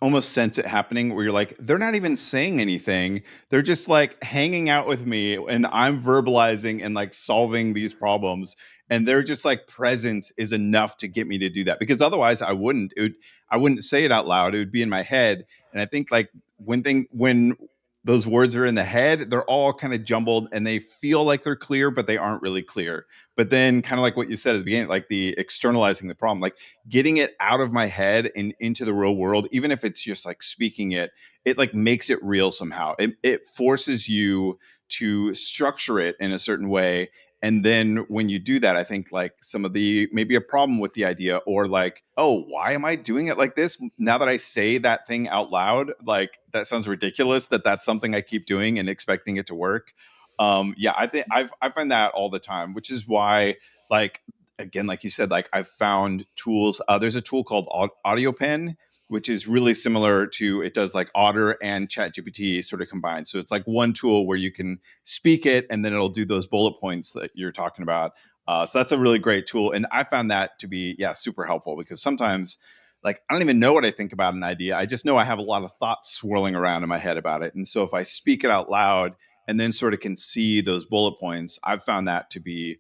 S2: almost sense it happening where you're like they're not even saying anything. They're just like hanging out with me and I'm verbalizing and like solving these problems and their just like presence is enough to get me to do that because otherwise I wouldn't say it out loud. It would be in my head. And I think like when those words are in the head, they're all kind of jumbled and they feel like they're clear, but they aren't really clear. But then, kind of like what you said at the beginning, like the externalizing the problem, like getting it out of my head and into the real world, even if it's just like speaking it, it like makes it real somehow. It forces you to structure it in a certain way. And then when you do that, I think like some of the maybe a problem with the idea, or like, oh, why am I doing it like this? Now that I say that thing out loud, like that sounds ridiculous that that's something I keep doing and expecting it to work. Yeah, I think I find that all the time, which is why, like, again, like you said, like I've found tools. There's a tool called Audio Pen, which is really similar to, it does like Otter and ChatGPT sort of combined. So it's like one tool where you can speak it and then it'll do those bullet points that you're talking about. So that's a really great tool. And I found that to be, yeah, super helpful, because sometimes like I don't even know what I think about an idea. I just know I have a lot of thoughts swirling around in my head about it. And so if I speak it out loud and then sort of can see those bullet points, I've found that to be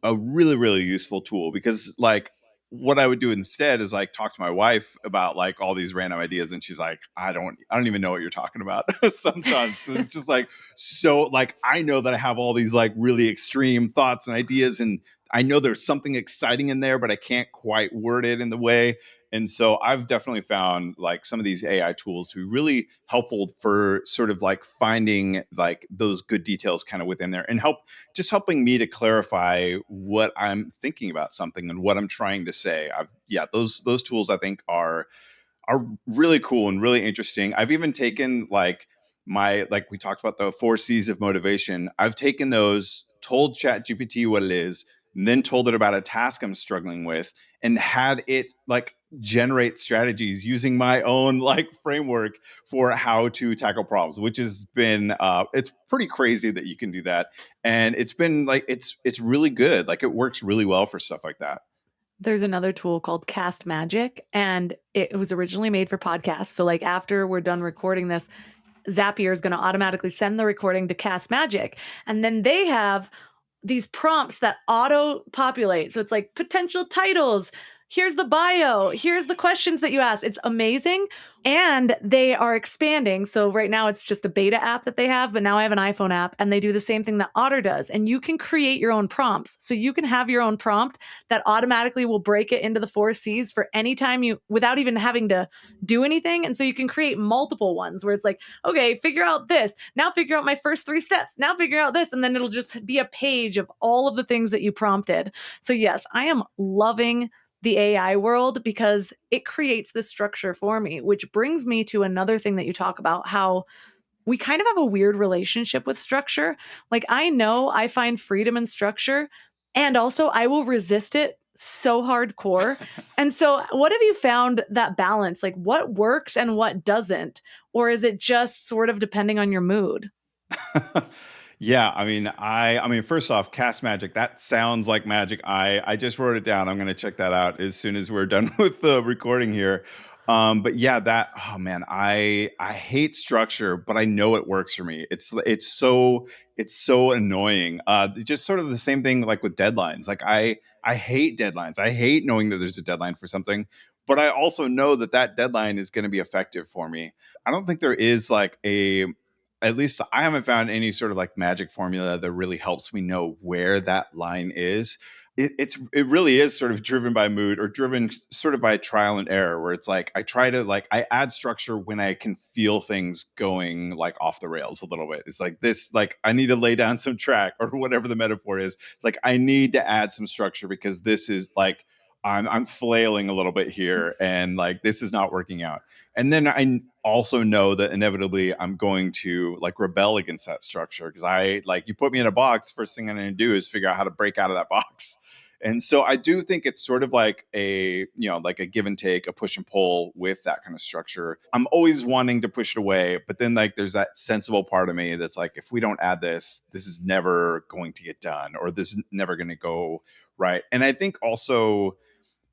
S2: a really, really useful tool, because like what I would do instead is like talk to my wife about like all these random ideas, and she's like, I don't even know what you're talking about sometimes, because it's just like, so like I know that I have all these like really extreme thoughts and ideas, and I know there's something exciting in there, but I can't quite word it in the way. And so I've definitely found like some of these AI tools to be really helpful for sort of like finding like those good details kind of within there, and helping me to clarify what I'm thinking about something and what I'm trying to say. Yeah, those tools I think are really cool and really interesting. I've even taken like we talked about the 4 C's of motivation. I've taken those, told ChatGPT what it is, and then told it about a task I'm struggling with, and had it like generate strategies using my own like framework for how to tackle problems, which has been it's pretty crazy that you can do that. And it's been like it's really good. Like it works really well for stuff like that.
S1: There's another tool called Cast Magic, and it was originally made for podcasts. So, like, after we're done recording this, Zapier is going to automatically send the recording to Cast Magic. And then they have these prompts that auto populate. So it's like potential titles. Here's the bio. Here's the questions that you ask. It's amazing. And they are expanding. So right now it's just a beta app that they have, but now I have an iPhone app, and they do the same thing that Otter does. And you can create your own prompts. So you can have your own prompt that automatically will break it into the 4 C's for any time you, without even having to do anything. And so you can create multiple ones where it's like, okay, figure out this. Now figure out my first 3 steps. Now figure out this. And then it'll just be a page of all of the things that you prompted. So yes, I am loving the AI world because it creates this structure for me, which brings me to another thing that you talk about, how we kind of have a weird relationship with structure. Like, I know I find freedom in structure, and also I will resist it so hardcore. And so, what have you found that balance? Like, what works and what doesn't? Or is it just sort of depending on your mood?
S2: Yeah, I mean, first off, cast magic. That sounds like magic. I just wrote it down. I'm gonna check that out as soon as we're done with the recording here. But yeah, that, oh man, I hate structure, but I know it works for me. It's so annoying. Just sort of the same thing like with deadlines. Like I hate deadlines. I hate knowing that there's a deadline for something, but I also know that that deadline is going to be effective for me. I don't think there is like a, at least I haven't found any sort of like magic formula that really helps me know where that line is. It really is sort of driven by mood, or driven sort of by trial and error, where it's like I try to like I add structure when I can feel things going like off the rails a little bit. It's like this, like I need to lay down some track, or whatever the metaphor is. Like I need to add some structure because this is like I'm flailing a little bit here, and like this is not working out. And then I also know that inevitably I'm going to like rebel against that structure, because I like, you put me in a box, first thing I'm going to do is figure out how to break out of that box. And so I do think it's sort of like a, like a give and take, a push and pull with that kind of structure. I'm always wanting to push it away, but then like there's that sensible part of me that's like, if we don't add this, this is never going to get done, or this is never going to go right. And I think also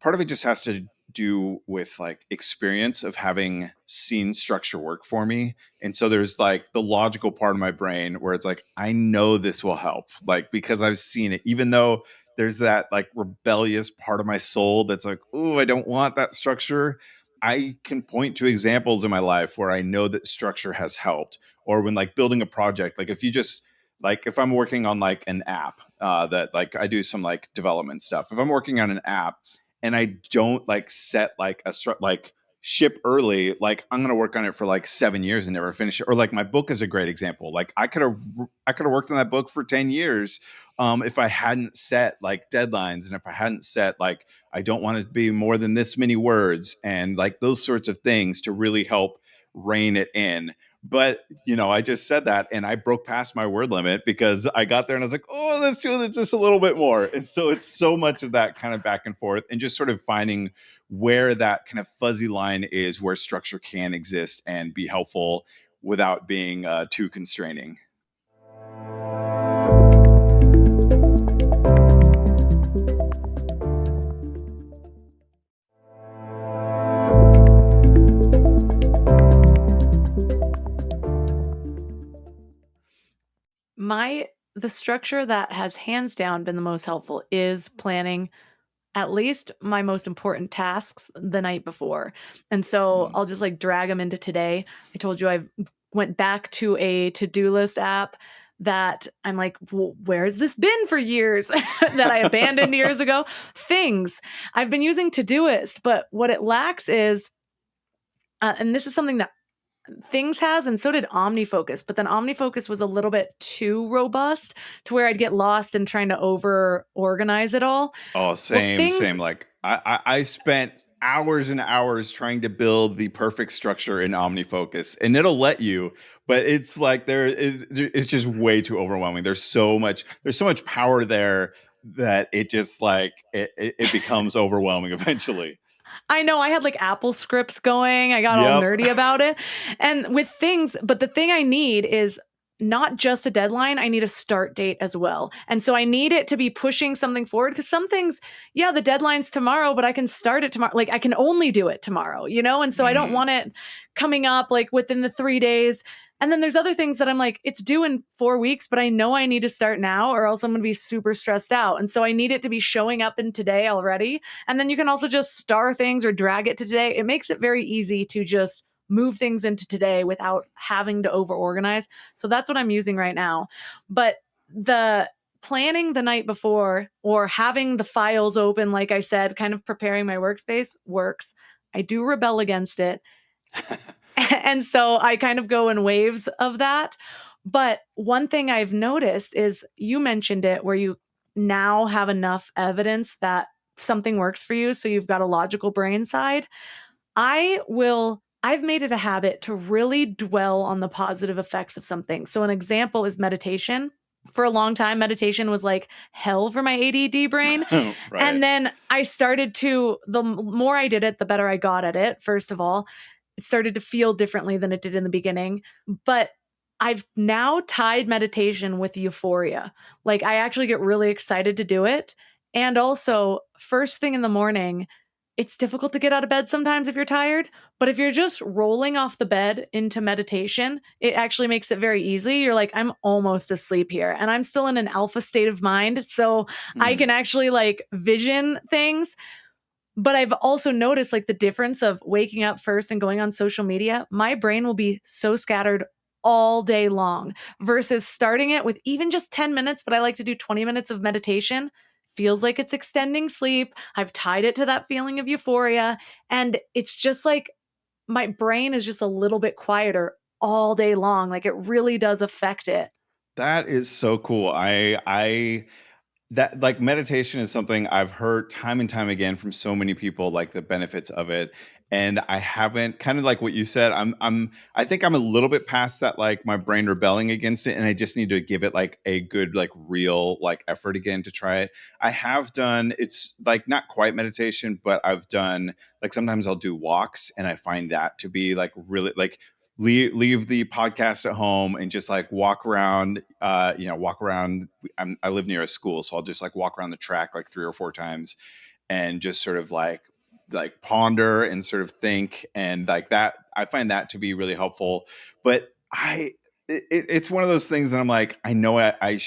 S2: part of it just has to do with like experience of having seen structure work for me. And so there's like the logical part of my brain where it's like, I know this will help, like because I've seen it, even though there's that like rebellious part of my soul that's like, oh, I don't want that structure. I can point to examples in my life where I know that structure has helped. Or when like building a project, like if you just, like if I'm working on like an app, that like I do some like development stuff. If I'm working on an app and I don't like set like like ship early, like I'm going to work on it for like 7 years and never finish it. Or like my book is a great example. Like I could have worked on that book for 10 years if I hadn't set like deadlines, and if I hadn't set like, I don't want it to be more than this many words, and like those sorts of things to really help rein it in. But I just said that and I broke past my word limit because I got there and I was like, oh, let's do it just a little bit more. And so it's so much of that kind of back and forth, and just sort of finding where that kind of fuzzy line is, where structure can exist and be helpful without being too constraining.
S1: The structure that has hands down been the most helpful is planning at least my most important tasks the night before. And so I'll just like drag them into today. I told you I went back to a to-do list app that I'm like, well, where's this been for years that I abandoned years ago? Things I've been using Todoist, but what it lacks is, and this is something that Things has, and so did OmniFocus, but then OmniFocus was a little bit too robust to where I'd get lost in trying to over organize it all.
S2: Oh,
S1: Well,
S2: same. Like I spent hours and hours trying to build the perfect structure in OmniFocus, and it'll let you, but it's like it's just way too overwhelming. There's so much power there that it just like it becomes overwhelming eventually.
S1: I know I had like Apple scripts going. I got all
S2: Yep.
S1: nerdy about it. And with things, but the thing I need is not just a deadline, I need a start date as well. And so I need it to be pushing something forward, because some things, yeah, the deadline's tomorrow, but I can start it tomorrow. Like I can only do it tomorrow, And so I don't want it coming up like within the 3 days. And then there's other things that I'm like, it's due in 4 weeks, but I know I need to start now or else I'm going to be super stressed out. And so I need it to be showing up in today already. And then you can also just star things or drag it to today. It makes it very easy to just move things into today without having to over organize. So that's what I'm using right now. But the planning the night before or having the files open, like I said, kind of preparing my workspace works. I do rebel against it. And so I kind of go in waves of that. But one thing I've noticed is you mentioned it, where you now have enough evidence that something works for you. So you've got a logical brain side. I've made it a habit to really dwell on the positive effects of something. So an example is meditation. For a long time, meditation was like hell for my ADD brain.
S2: Right.
S1: And then I started to, the more I did it, the better I got at it, first of all. It started to feel differently than it did in the beginning. But I've now tied meditation with euphoria. Like I actually get really excited to do it. And also, first thing in the morning, it's difficult to get out of bed sometimes if you're tired. But if you're just rolling off the bed into meditation, it actually makes it very easy. You're like, I'm almost asleep here. And I'm still in an alpha state of mind. So I can actually like vision things. But I've also noticed like the difference of waking up first and going on social media. My brain will be so scattered all day long versus starting it with even just 10 minutes, but I like to do 20 minutes of meditation. Feels like it's extending sleep. I've tied it to that feeling of euphoria. And it's just like my brain is just a little bit quieter all day long. Like it really does affect it.
S2: That is so cool. I that like meditation is something I've heard time and time again from so many people, like the benefits of it. And I haven't, kind of like what you said, I think I'm a little bit past that, like my brain rebelling against it. And I just need to give it like a good, like real like effort again to try it. I have done, it's like not quite meditation, but I've done like, sometimes I'll do walks, and I find that to be like really like, leave the podcast at home and just like walk around, walk around. I live near a school, so I'll just like walk around the track like 3 or 4 times and just sort of like ponder and sort of think, and like that, I find that to be really helpful. But it's one of those things that I'm like, I know I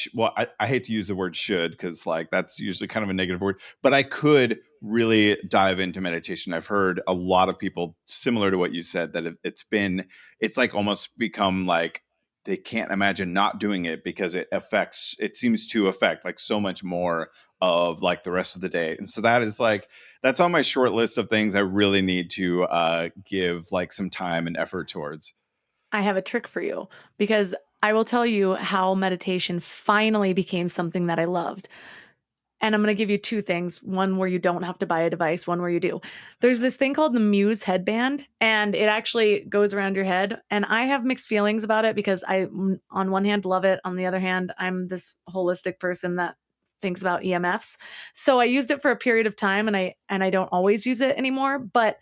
S2: hate to use the word should, because like that's usually kind of a negative word, but I could really dive into meditation. I've heard a lot of people similar to what you said, that it's like almost become like they can't imagine not doing it, because it seems to affect like so much more of like the rest of the day. And so that is like, that's on my short list of things I really need to give like some time and effort towards.
S1: I have a trick for you because I will tell you how meditation finally became something that I loved. And I'm going to give you two things. One where you don't have to buy a device, one where you do. There's this thing called the Muse headband, and it actually goes around your head. And I have mixed feelings about it because I, on one hand, love it. On the other hand, I'm this holistic person that thinks about EMFs. So I used it for a period of time, and I don't always use it anymore, but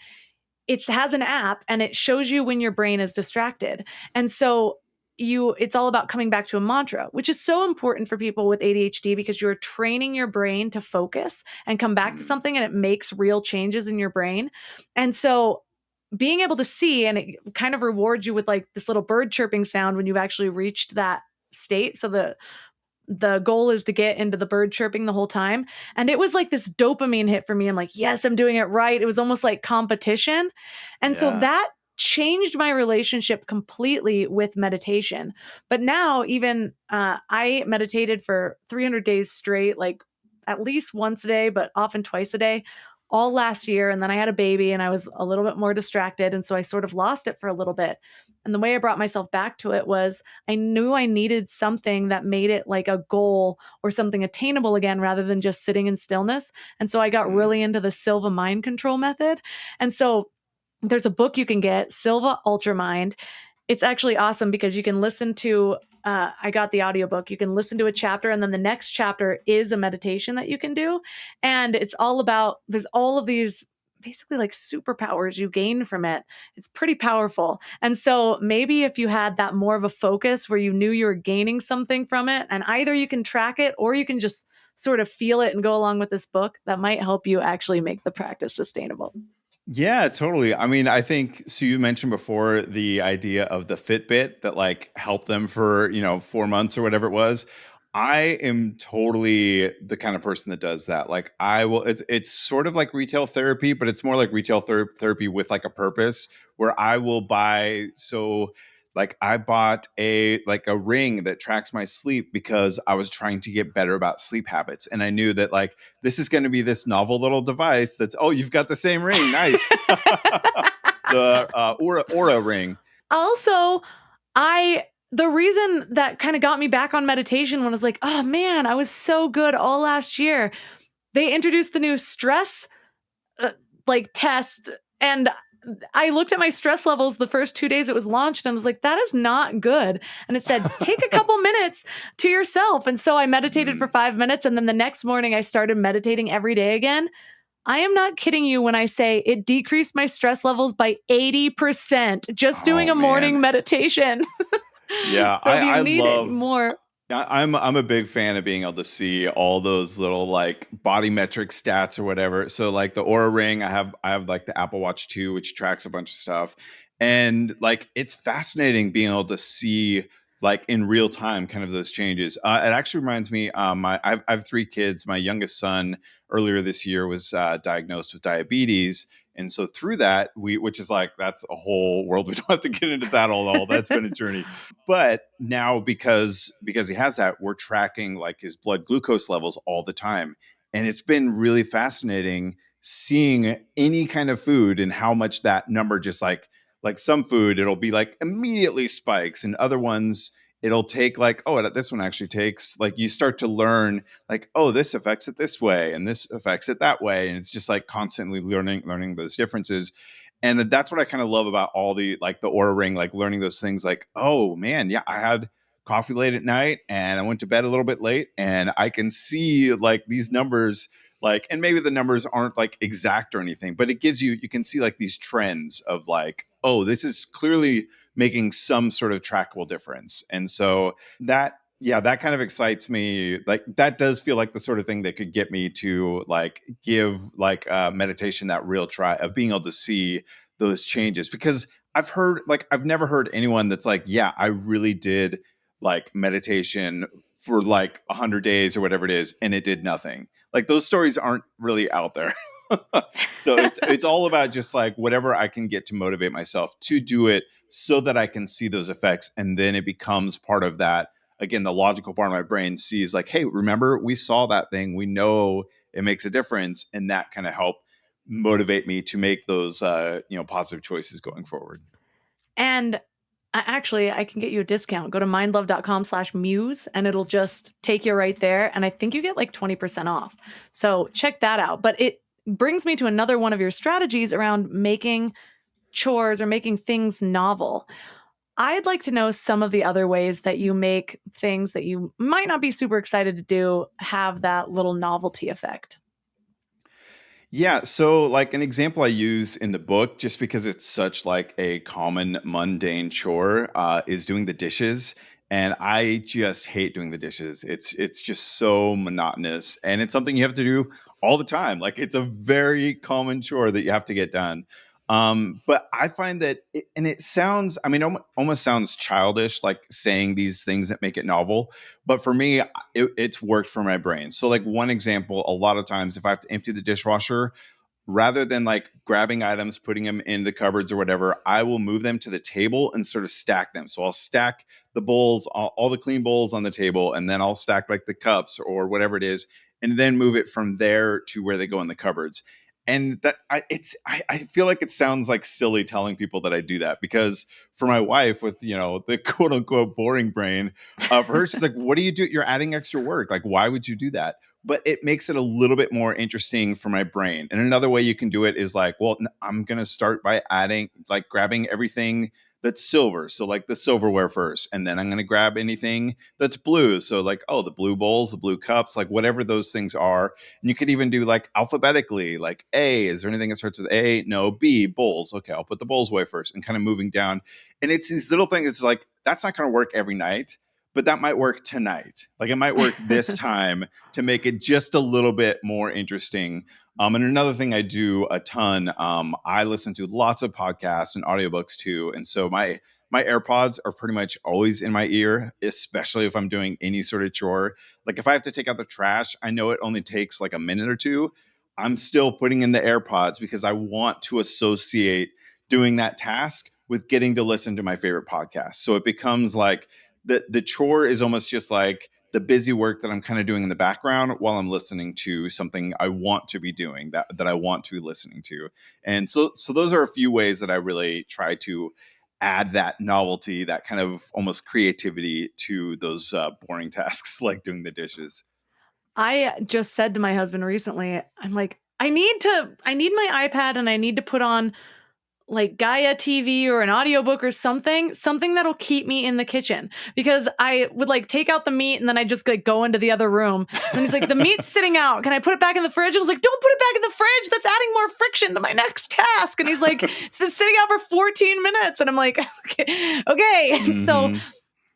S1: it has an app and it shows you when your brain is distracted. And so it's all about coming back to a mantra, which is so important for people with ADHD because you're training your brain to focus and come back to something, and it makes real changes in your brain. And so being able to see, and it kind of rewards you with like this little bird chirping sound when you've actually reached that state. So the goal is to get into the bird chirping the whole time. And it was like this dopamine hit for me. I'm like, yes, I'm doing it right. It was almost like competition. And so that changed my relationship completely with meditation. But now even I meditated for 300 days straight, like at least once a day, but often twice a day, all last year. And then I had a baby and I was a little bit more distracted. And so I sort of lost it for a little bit. And the way I brought myself back to it was I knew I needed something that made it like a goal or something attainable again, rather than just sitting in stillness. And so I got really into the Silva mind control method. And so there's a book you can get, Silva Ultramind. It's actually awesome because you can listen to, I got the audiobook. You can listen to a chapter, and then the next chapter is a meditation that you can do. And it's all about, there's all of these basically like superpowers you gain from it. It's pretty powerful. And so maybe if you had that more of a focus where you knew you were gaining something from it, and either you can track it or you can just sort of feel it and go along with this book, that might help you actually make the practice sustainable.
S2: Yeah, totally. I mean, I think, so you mentioned before the idea of the Fitbit that like helped them for, 4 months or whatever it was. I am totally the kind of person that does that. Like I will, it's sort of like retail therapy, but it's more like retail therapy with like a purpose, where I will buy. So like I bought a ring that tracks my sleep because I was trying to get better about sleep habits. And I knew that like this is going to be this novel little device that's, oh, you've got the same ring. Nice. The Aura ring.
S1: Also, the reason that kind of got me back on meditation when I was like, oh man, I was so good all last year. They introduced the new stress like test, and I looked at my stress levels the first 2 days it was launched, and I was like, that is not good. And it said, take a couple minutes to yourself. And so I meditated for 5 minutes, and then the next morning I started meditating every day again. I am not kidding you when I say it decreased my stress levels by 80% just doing a morning meditation.
S2: Yeah,
S1: So if you
S2: I
S1: need it
S2: love.
S1: more,
S2: I'm a big fan of being able to see all those little like body metric stats or whatever. So like the Aura Ring, I have like the Apple Watch 2, which tracks a bunch of stuff, and like it's fascinating being able to see like in real time kind of those changes. It actually reminds me, I have 3 kids. My youngest son earlier this year was diagnosed with diabetes. And so through that, which is like, that's a whole world. We don't have to get into that all. That's been a journey. But now because he has that, we're tracking like his blood glucose levels all the time. And it's been really fascinating seeing any kind of food and how much that number just like some food, it'll be like immediately spikes, and other ones it'll take like, oh, this one actually takes, like you start to learn like, oh, this affects it this way and this affects it that way. And it's just like constantly learning those differences. And that's what I kind of love about all the like the Aura Ring, like learning those things like, oh man, yeah, I had coffee late at night and I went to bed a little bit late, and I can see like these numbers, like, and maybe the numbers aren't like exact or anything, but it gives you can see like these trends of like, oh, this is clearly making some sort of trackable difference. And so that kind of excites me. Like that does feel like the sort of thing that could get me to like give like meditation that real try of being able to see those changes. Because I've never heard anyone that's like, yeah, I really did like meditation for like 100 days or whatever it is, and it did nothing. Like those stories aren't really out there. So it's all about just like whatever I can get to motivate myself to do it so that I can see those effects, and then it becomes part of that again, the logical part of my brain sees like, hey, remember we saw that thing, we know it makes a difference, and that kind of help motivate me to make those positive choices going forward.
S1: And actually, I can get you a discount. Go to mindlove.com/muse and it'll just take you right there. And I think you get like 20% off. So check that out. But it brings me to another one of your strategies around making chores or making things novel. I'd like to know some of the other ways that you make things that you might not be super excited to do have that little novelty effect.
S2: Yeah, so like an example I use in the book, just because it's such like a common mundane chore, is doing the dishes. And I just hate doing the dishes. It's just so monotonous, and it's something you have to do all the time. Like it's a very common chore that you have to get done. But I find that, and it sounds, I mean, almost sounds childish, like saying these things that make it novel. But for me, it's worked for my brain. So, like one example, a lot of times if I have to empty the dishwasher, rather than like grabbing items, putting them in the cupboards or whatever, I will move them to the table and sort of stack them. So I'll stack the bowls, all the clean bowls on the table, and then I'll stack like the cups or whatever it is, and then move it from there to where they go in the cupboards. And that I feel like it sounds like silly telling people that I do that, because for my wife with the quote unquote boring brain, for her she's like, what do you do? You're adding extra work. Like, why would you do that? But it makes it a little bit more interesting for my brain. And another way you can do it is like, well, I'm going to start by adding, like grabbing everything that's silver. So like the silverware first, and then I'm going to grab anything that's blue. So like, oh, the blue bowls, the blue cups, like whatever those things are. And you could even do like alphabetically, like A, is there anything that starts with A? No. B, bowls. Okay, I'll put the bowls away first, and kind of moving down. And it's these little things. It's like, that's not going to work every night, but that might work tonight. Like it might work this time to make it just a little bit more interesting. And another thing I do a ton, I listen to lots of podcasts and audiobooks too. And so my AirPods are pretty much always in my ear, especially if I'm doing any sort of chore. Like if I have to take out the trash, I know it only takes like a minute or two. I'm still putting in the AirPods because I want to associate doing that task with getting to listen to my favorite podcast. So it becomes like the chore is almost just like the busy work that I'm kind of doing in the background while I'm listening to something I want to be doing, that I want to be listening to. And so those are a few ways that I really try to add that novelty, that kind of almost creativity to those boring tasks like doing the dishes.
S1: I just said to my husband recently, I'm like, I need my iPad and I need to put on like Gaia TV or an audiobook or something that'll keep me in the kitchen, because I would like take out the meat and then I just like go into the other room. And he's like, the meat's sitting out. Can I put it back in the fridge? I was like, don't put it back in the fridge. That's adding more friction to my next task. And he's like, it's been sitting out for 14 minutes. And I'm like, okay. And so,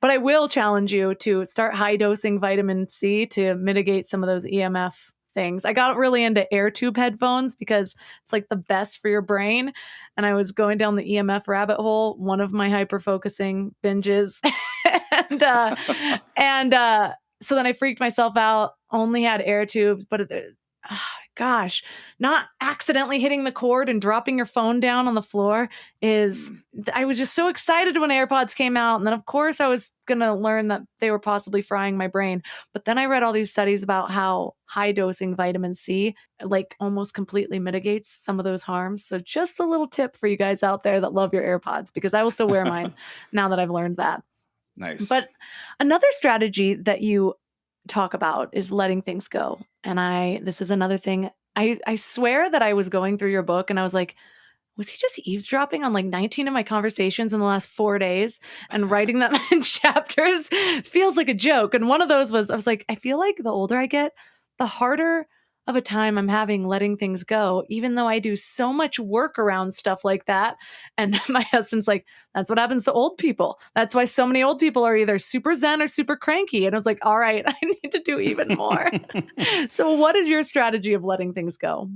S1: but I will challenge you to start high dosing vitamin C to mitigate some of those EMF things. I got really into air tube headphones because it's like the best for your brain. And I was going down the EMF rabbit hole, one of my hyper focusing binges. and so then I freaked myself out, only had air tubes, but gosh, not accidentally hitting the cord and dropping your phone down on the floor is, I was just so excited when AirPods came out. And then of course I was going to learn that they were possibly frying my brain. But then I read all these studies about how high dosing vitamin C like almost completely mitigates some of those harms. So just a little tip for you guys out there that love your AirPods, because I will still wear mine now that I've learned that.
S2: Nice.
S1: But another strategy that you talk about is letting things go. And this is another thing. I swear that I was going through your book and I was like, was he just eavesdropping on like 19 of my conversations in the last 4 days and writing them in chapters? Feels like a joke. And one of those was, I was like, I feel like the older I get, the harder of a time I'm having letting things go, even though I do so much work around stuff like that. And my husband's like, that's what happens to old people. That's why so many old people are either super zen or super cranky. And I was like, all right, I need to do even more. So what is your strategy of letting things go?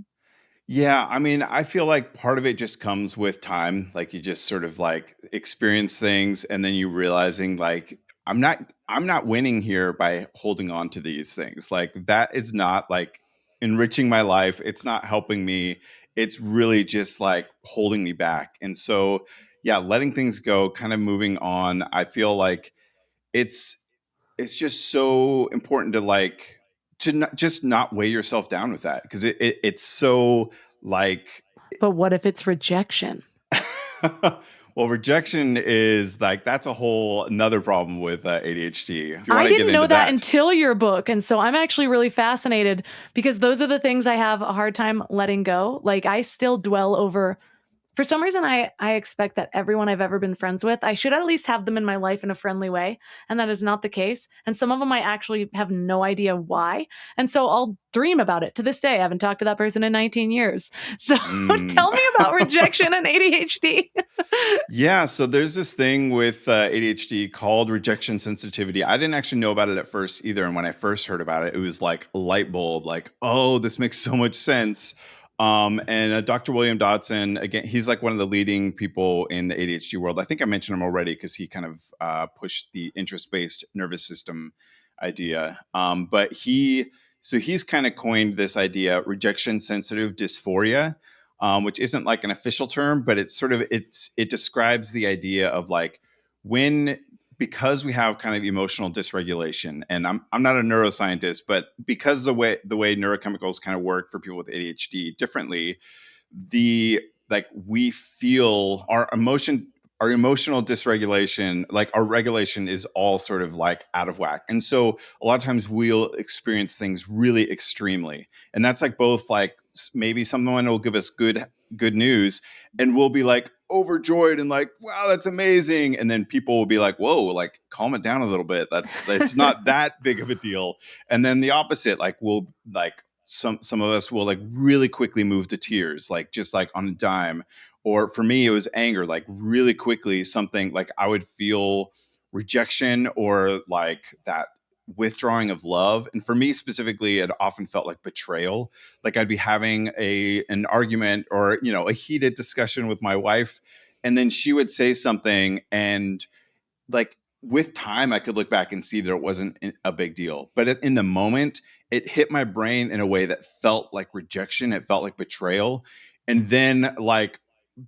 S2: Yeah, I mean, I feel like part of it just comes with time. Like you just sort of like experience things, and then you realizing like I'm not winning here by holding on to these things. Like that is not like enriching my life. It's not helping me. It's really just like holding me back. And so yeah, letting things go, kind of moving on. I feel like it's it's just so important to to not weigh yourself down with that, because it's so like
S1: But what if it's rejection?
S2: well, rejection is like, that's a whole another problem with ADHD. If you want
S1: I
S2: to get
S1: didn't know
S2: into
S1: that
S2: that.
S1: until your book. And so I'm actually really fascinated because those are the things I have a hard time letting go. Like I still dwell over. For some reason, I expect that everyone I've ever been friends with, I should at least have them in my life in a friendly way. And that is not the case. And some of them I actually have no idea why. And so I'll dream about it to this day. I haven't talked to that person in 19 years. So
S2: Mm.
S1: tell me about rejection and ADHD.
S2: Yeah, so there's this thing with ADHD called rejection sensitivity. I didn't actually know about it at first either. And when I first heard about it, it was like a light bulb, like, oh, this makes so much sense. And Dr. William Dodson, again, he's like one of the leading people in the ADHD world. I think I mentioned him already because he kind of pushed the interest-based nervous system idea. So he's kind of coined this idea, rejection sensitive dysphoria, which isn't like an official term, but it describes the idea of like when, because we have kind of emotional dysregulation, and I'm not a neuroscientist, but because the way neurochemicals kind of work for people with ADHD differently, the like we feel our emotional dysregulation, like our regulation is all sort of like out of whack. And so a lot of times we'll experience things really extremely. And that's like both like maybe someone will give us good news and we'll be like overjoyed and like, wow, that's amazing. And then people will be like, whoa, like calm it down a little bit. That's not that big of a deal. And then the opposite, like we'll like some of us will like really quickly move to tears, like just like on a dime. Or for me, it was anger, like really quickly, something like I would feel rejection or like that withdrawing of love. And for me specifically, it often felt like betrayal. Like I'd be having an argument or, a heated discussion with my wife. And then she would say something, and like with time I could look back and see that it wasn't a big deal, but in the moment it hit my brain in a way that felt like rejection, it felt like betrayal. And then like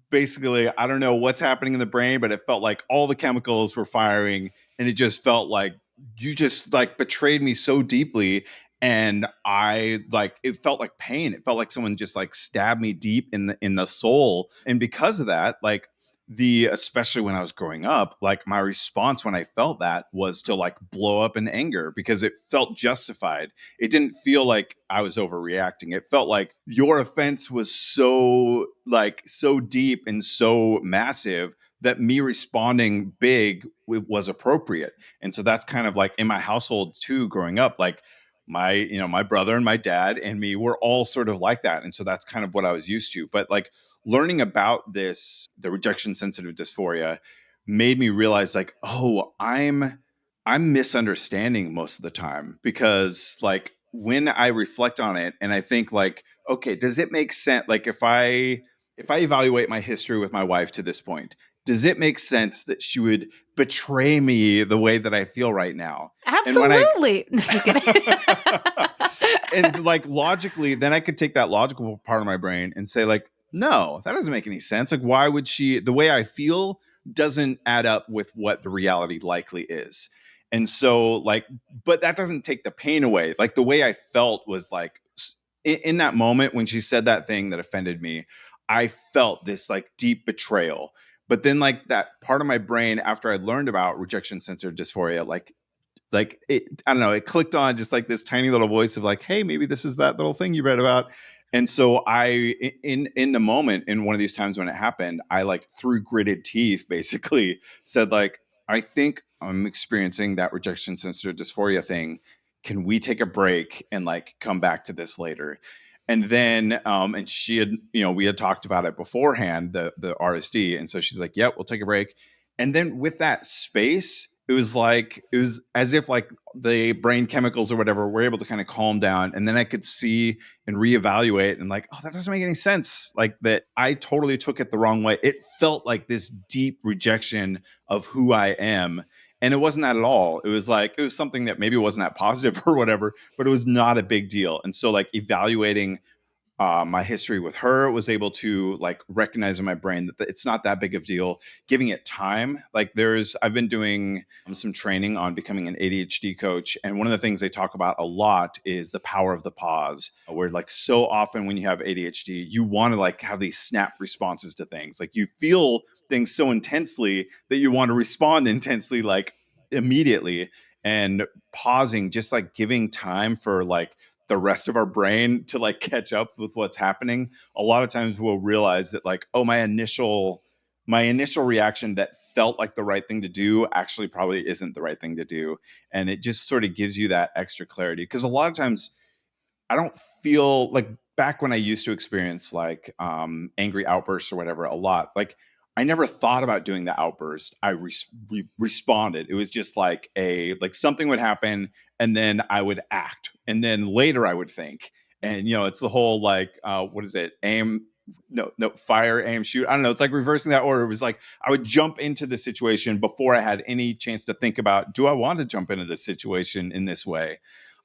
S2: basically, I don't know what's happening in the brain, but it felt like all the chemicals were firing, and it just felt like you just like betrayed me so deeply. And I like, it felt like pain. It felt like someone just like stabbed me deep in the soul. And because of that, like especially when I was growing up, like my response when I felt that was to like blow up in anger because it felt justified. It didn't feel like I was overreacting. It felt like your offense was so deep and so massive that me responding big was appropriate. And so that's kind of like in my household too, growing up, like my brother and my dad and me were all sort of like that. And so that's kind of what I was used to. But like learning about the rejection sensitive dysphoria made me realize like, oh, I'm misunderstanding most of the time, because like when I reflect on it and I think like, okay, does it make sense? Like if I evaluate my history with my wife to this point, does it make sense that she would betray me the way that I feel right now? And when I
S1: Absolutely. No, just kidding.
S2: and like logically, then I could take that logical part of my brain and say like, no, that doesn't make any sense. Like, why would she? The way I feel doesn't add up with what the reality likely is. And so like, but that doesn't take the pain away. Like the way I felt was like in that moment when she said that thing that offended me, I felt this like deep betrayal. But then like that part of my brain, after I learned about rejection sensitive dysphoria, like it, I don't know, it clicked on just like this tiny little voice of like, hey, maybe this is that little thing you read about. And so in the moment, in one of these times when it happened, I like through gritted teeth basically said like, I think I'm experiencing that rejection sensitive dysphoria thing. Can we take a break and like come back to this later? And then and she had, we had talked about it beforehand, the RSD. And so she's like, yep, we'll take a break. And then with that space, it was as if like the brain chemicals or whatever were able to kind of calm down. And then I could see and reevaluate and like, oh, that doesn't make any sense. Like that I totally took it the wrong way. It felt like this deep rejection of who I am. And it wasn't that at all. It was like, it was something that maybe wasn't that positive or whatever, but it was not a big deal. And so like evaluating my history with her, was able to like recognize in my brain that it's not that big of a deal, giving it time. Like I've been doing some training on becoming an ADHD coach. And one of the things they talk about a lot is the power of the pause, where like so often when you have ADHD, you want to like have these snap responses to things. Like you feel things so intensely that you want to respond intensely, like immediately. And pausing, just like giving time for like the rest of our brain to like catch up with what's happening. A lot of times we'll realize that like, oh, my initial reaction that felt like the right thing to do actually probably isn't the right thing to do. And it just sort of gives you that extra clarity. Because a lot of times I don't feel like, back when I used to experience like angry outbursts or whatever a lot, like I never thought about doing the outburst. I responded. It was just like something would happen and then I would act. And then later I would think. And, it's the whole like, what is it? Fire, aim, shoot. I don't know. It's like reversing that order. It was like I would jump into the situation before I had any chance to think about, do I want to jump into this situation in this way?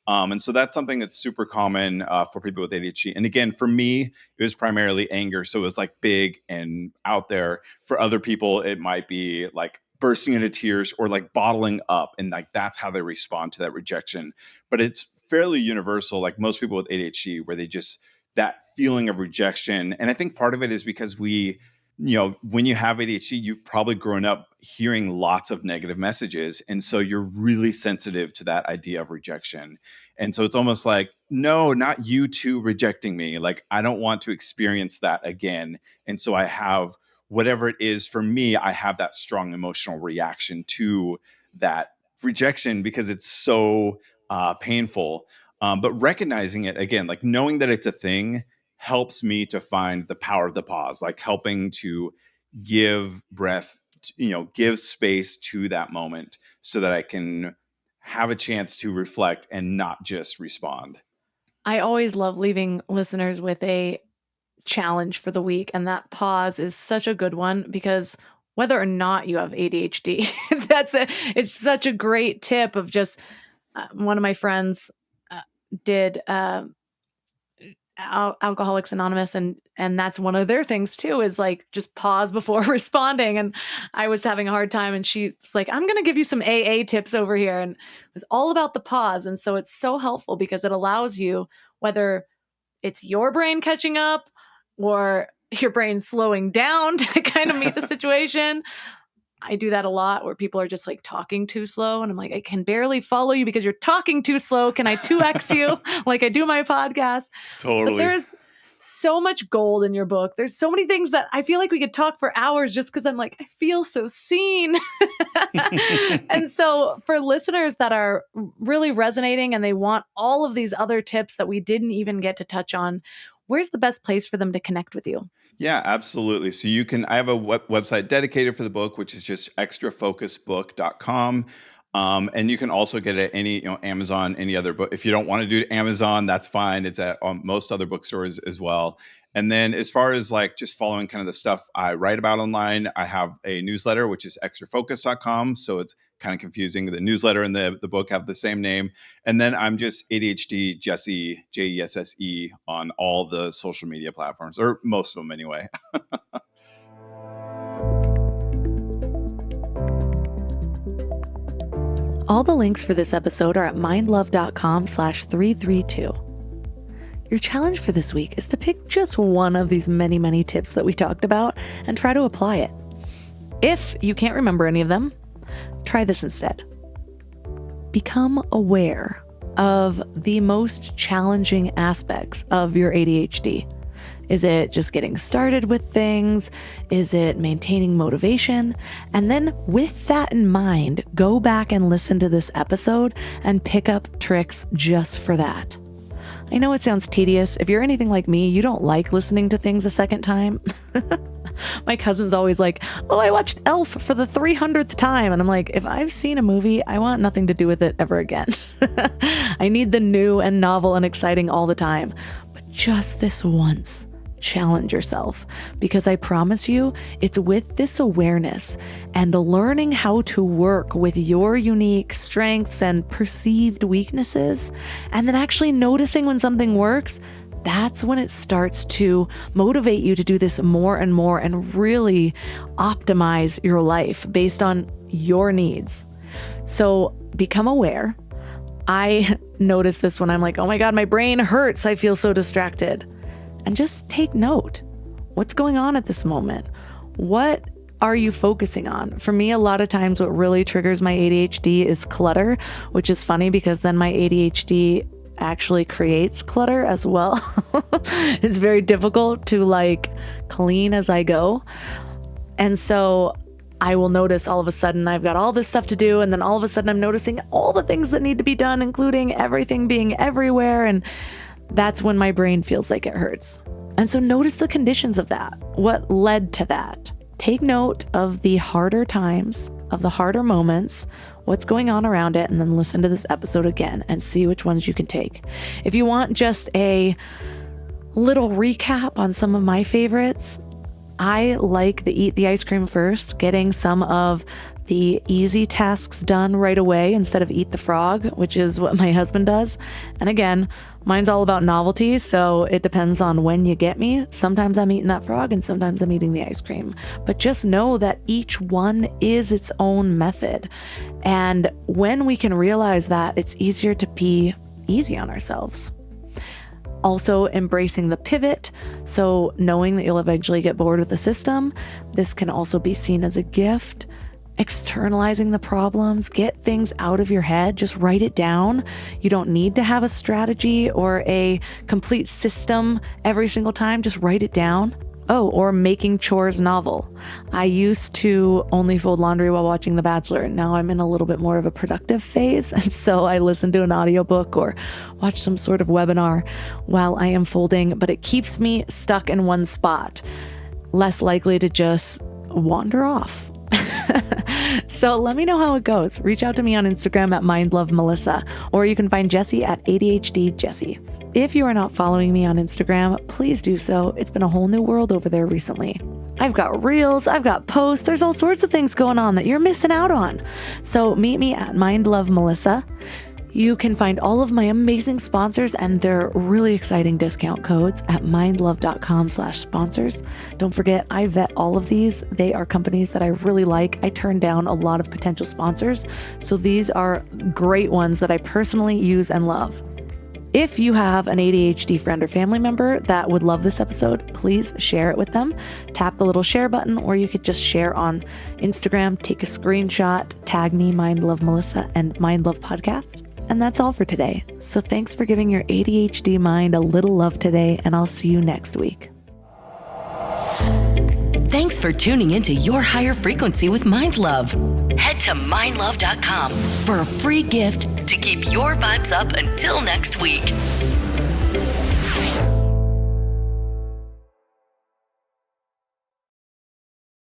S2: And so that's something that's super common for people with ADHD. And again, for me, it was primarily anger. So it was like big and out there. For other people, it might be like bursting into tears or like bottling up. And like that's how they respond to that rejection. But it's fairly universal, like most people with ADHD, where that feeling of rejection. And I think part of it is because when you have ADHD, you've probably grown up hearing lots of negative messages. And so you're really sensitive to that idea of rejection. And so it's almost like, no, not you two rejecting me. Like, I don't want to experience that again. And so I have whatever it is for me, I have that strong emotional reaction to that rejection because it's so painful. But recognizing it again, like knowing that it's a thing, helps me to find the power of the pause, like helping to give give space to that moment so that I can have a chance to reflect and not just respond.
S1: I always love leaving listeners with a challenge for the week. And that pause is such a good one because whether or not you have ADHD, it's such a great tip of just one of my friends did Alcoholics Anonymous, and that's one of their things too, is like just pause before responding. And I was having a hard time, and she's like, I'm going to give you some AA tips over here. And it was all about the pause. And so it's so helpful because it allows you, whether it's your brain catching up or your brain slowing down to kind of meet the situation. I do that a lot where people are just like talking too slow. And I'm like, I can barely follow you because you're talking too slow. Can I 2X you like I do my podcast?
S2: Totally.
S1: But there's so much gold in your book. There's so many things that I feel like we could talk for hours just because I'm like, I feel so seen. And so for listeners that are really resonating and they want all of these other tips that we didn't even get to touch on, where's the best place for them to connect with you?
S2: Yeah, absolutely. So I have a website dedicated for the book, which is just extrafocusbook.com. And you can also get it at any, Amazon, any other book. If you don't want to do Amazon, that's fine. It's at most other bookstores as well. And then as far as like just following kind of the stuff I write about online, I have a newsletter, which is extrafocus.com. So it's kind of confusing. The newsletter and the book have the same name. And then I'm just ADHD Jesse, Jesse, on all the social media platforms, or most of them anyway.
S1: All the links for this episode are at mindlove.com/332. Your challenge for this week is to pick just one of these many, many tips that we talked about and try to apply it. If you can't remember any of them, try this instead. Become aware of the most challenging aspects of your ADHD. Is it just getting started with things? Is it maintaining motivation? And then with that in mind, go back and listen to this episode and pick up tricks just for that. I know it sounds tedious. If you're anything like me, you don't like listening to things a second time. My cousin's always like, oh, I watched Elf for the 300th time. And I'm like, if I've seen a movie, I want nothing to do with it ever again. I need the new and novel and exciting all the time. But just this once, challenge yourself, because I promise you, it's with this awareness and learning how to work with your unique strengths and perceived weaknesses, and then actually noticing when something works, that's when it starts to motivate you to do this more and more and really optimize your life based on your needs. So become aware. I notice this when I'm like, oh my God, my brain hurts. I feel so distracted. And just take note. What's going on at this moment? What are you focusing on? For me, a lot of times what really triggers my ADHD is clutter, which is funny because then my ADHD actually creates clutter as well. It's very difficult to like clean as I go. And so I will notice all of a sudden I've got all this stuff to do. And then all of a sudden I'm noticing all the things that need to be done, including everything being everywhere. And that's when my brain feels like it hurts. And so notice the conditions of that. What led to that? Take note of the harder times, of the harder moments, what's going on around it, and then listen to this episode again and see which ones you can take. If you want just a little recap on some of my favorites, I like the eat the ice cream first, getting some of the easy tasks done right away instead of eat the frog, which is what my husband does. And again, mine's all about novelty, so it depends on when you get me. Sometimes I'm eating that frog and sometimes I'm eating the ice cream. But just know that each one is its own method. And when we can realize that, it's easier to be easy on ourselves. Also embracing the pivot. So knowing that you'll eventually get bored with the system. This can also be seen as a gift. Externalizing the problems, get things out of your head, just write it down. You don't need to have a strategy or a complete system every single time, just write it down. Oh, or making chores novel. I used to only fold laundry while watching The Bachelor. Now I'm in a little bit more of a productive phase. And so I listen to an audiobook or watch some sort of webinar while I am folding, but it keeps me stuck in one spot, less likely to just wander off. So let me know how it goes. Reach out to me on Instagram at mindlovemelissa, or you can find Jessie at ADHD Jessie. If you are not following me on Instagram, please do so. It's been a whole new world over there recently. I've got reels, I've got posts, there's all sorts of things going on that you're missing out on. So meet me at mindlovemelissa. You can find all of my amazing sponsors and their really exciting discount codes at mindlove.com/sponsors. Don't forget, I vet all of these. They are companies that I really like. I turn down a lot of potential sponsors. So these are great ones that I personally use and love. If you have an ADHD friend or family member that would love this episode, please share it with them. Tap the little share button, or you could just share on Instagram, take a screenshot, tag me, mindlovemelissa and mindlovepodcast. And that's all for today. So thanks for giving your ADHD mind a little love today, and I'll see you next week.
S3: Thanks for tuning into Your Higher Frequency with Mind Love. Head to mindlove.com for a free gift to keep your vibes up until next week.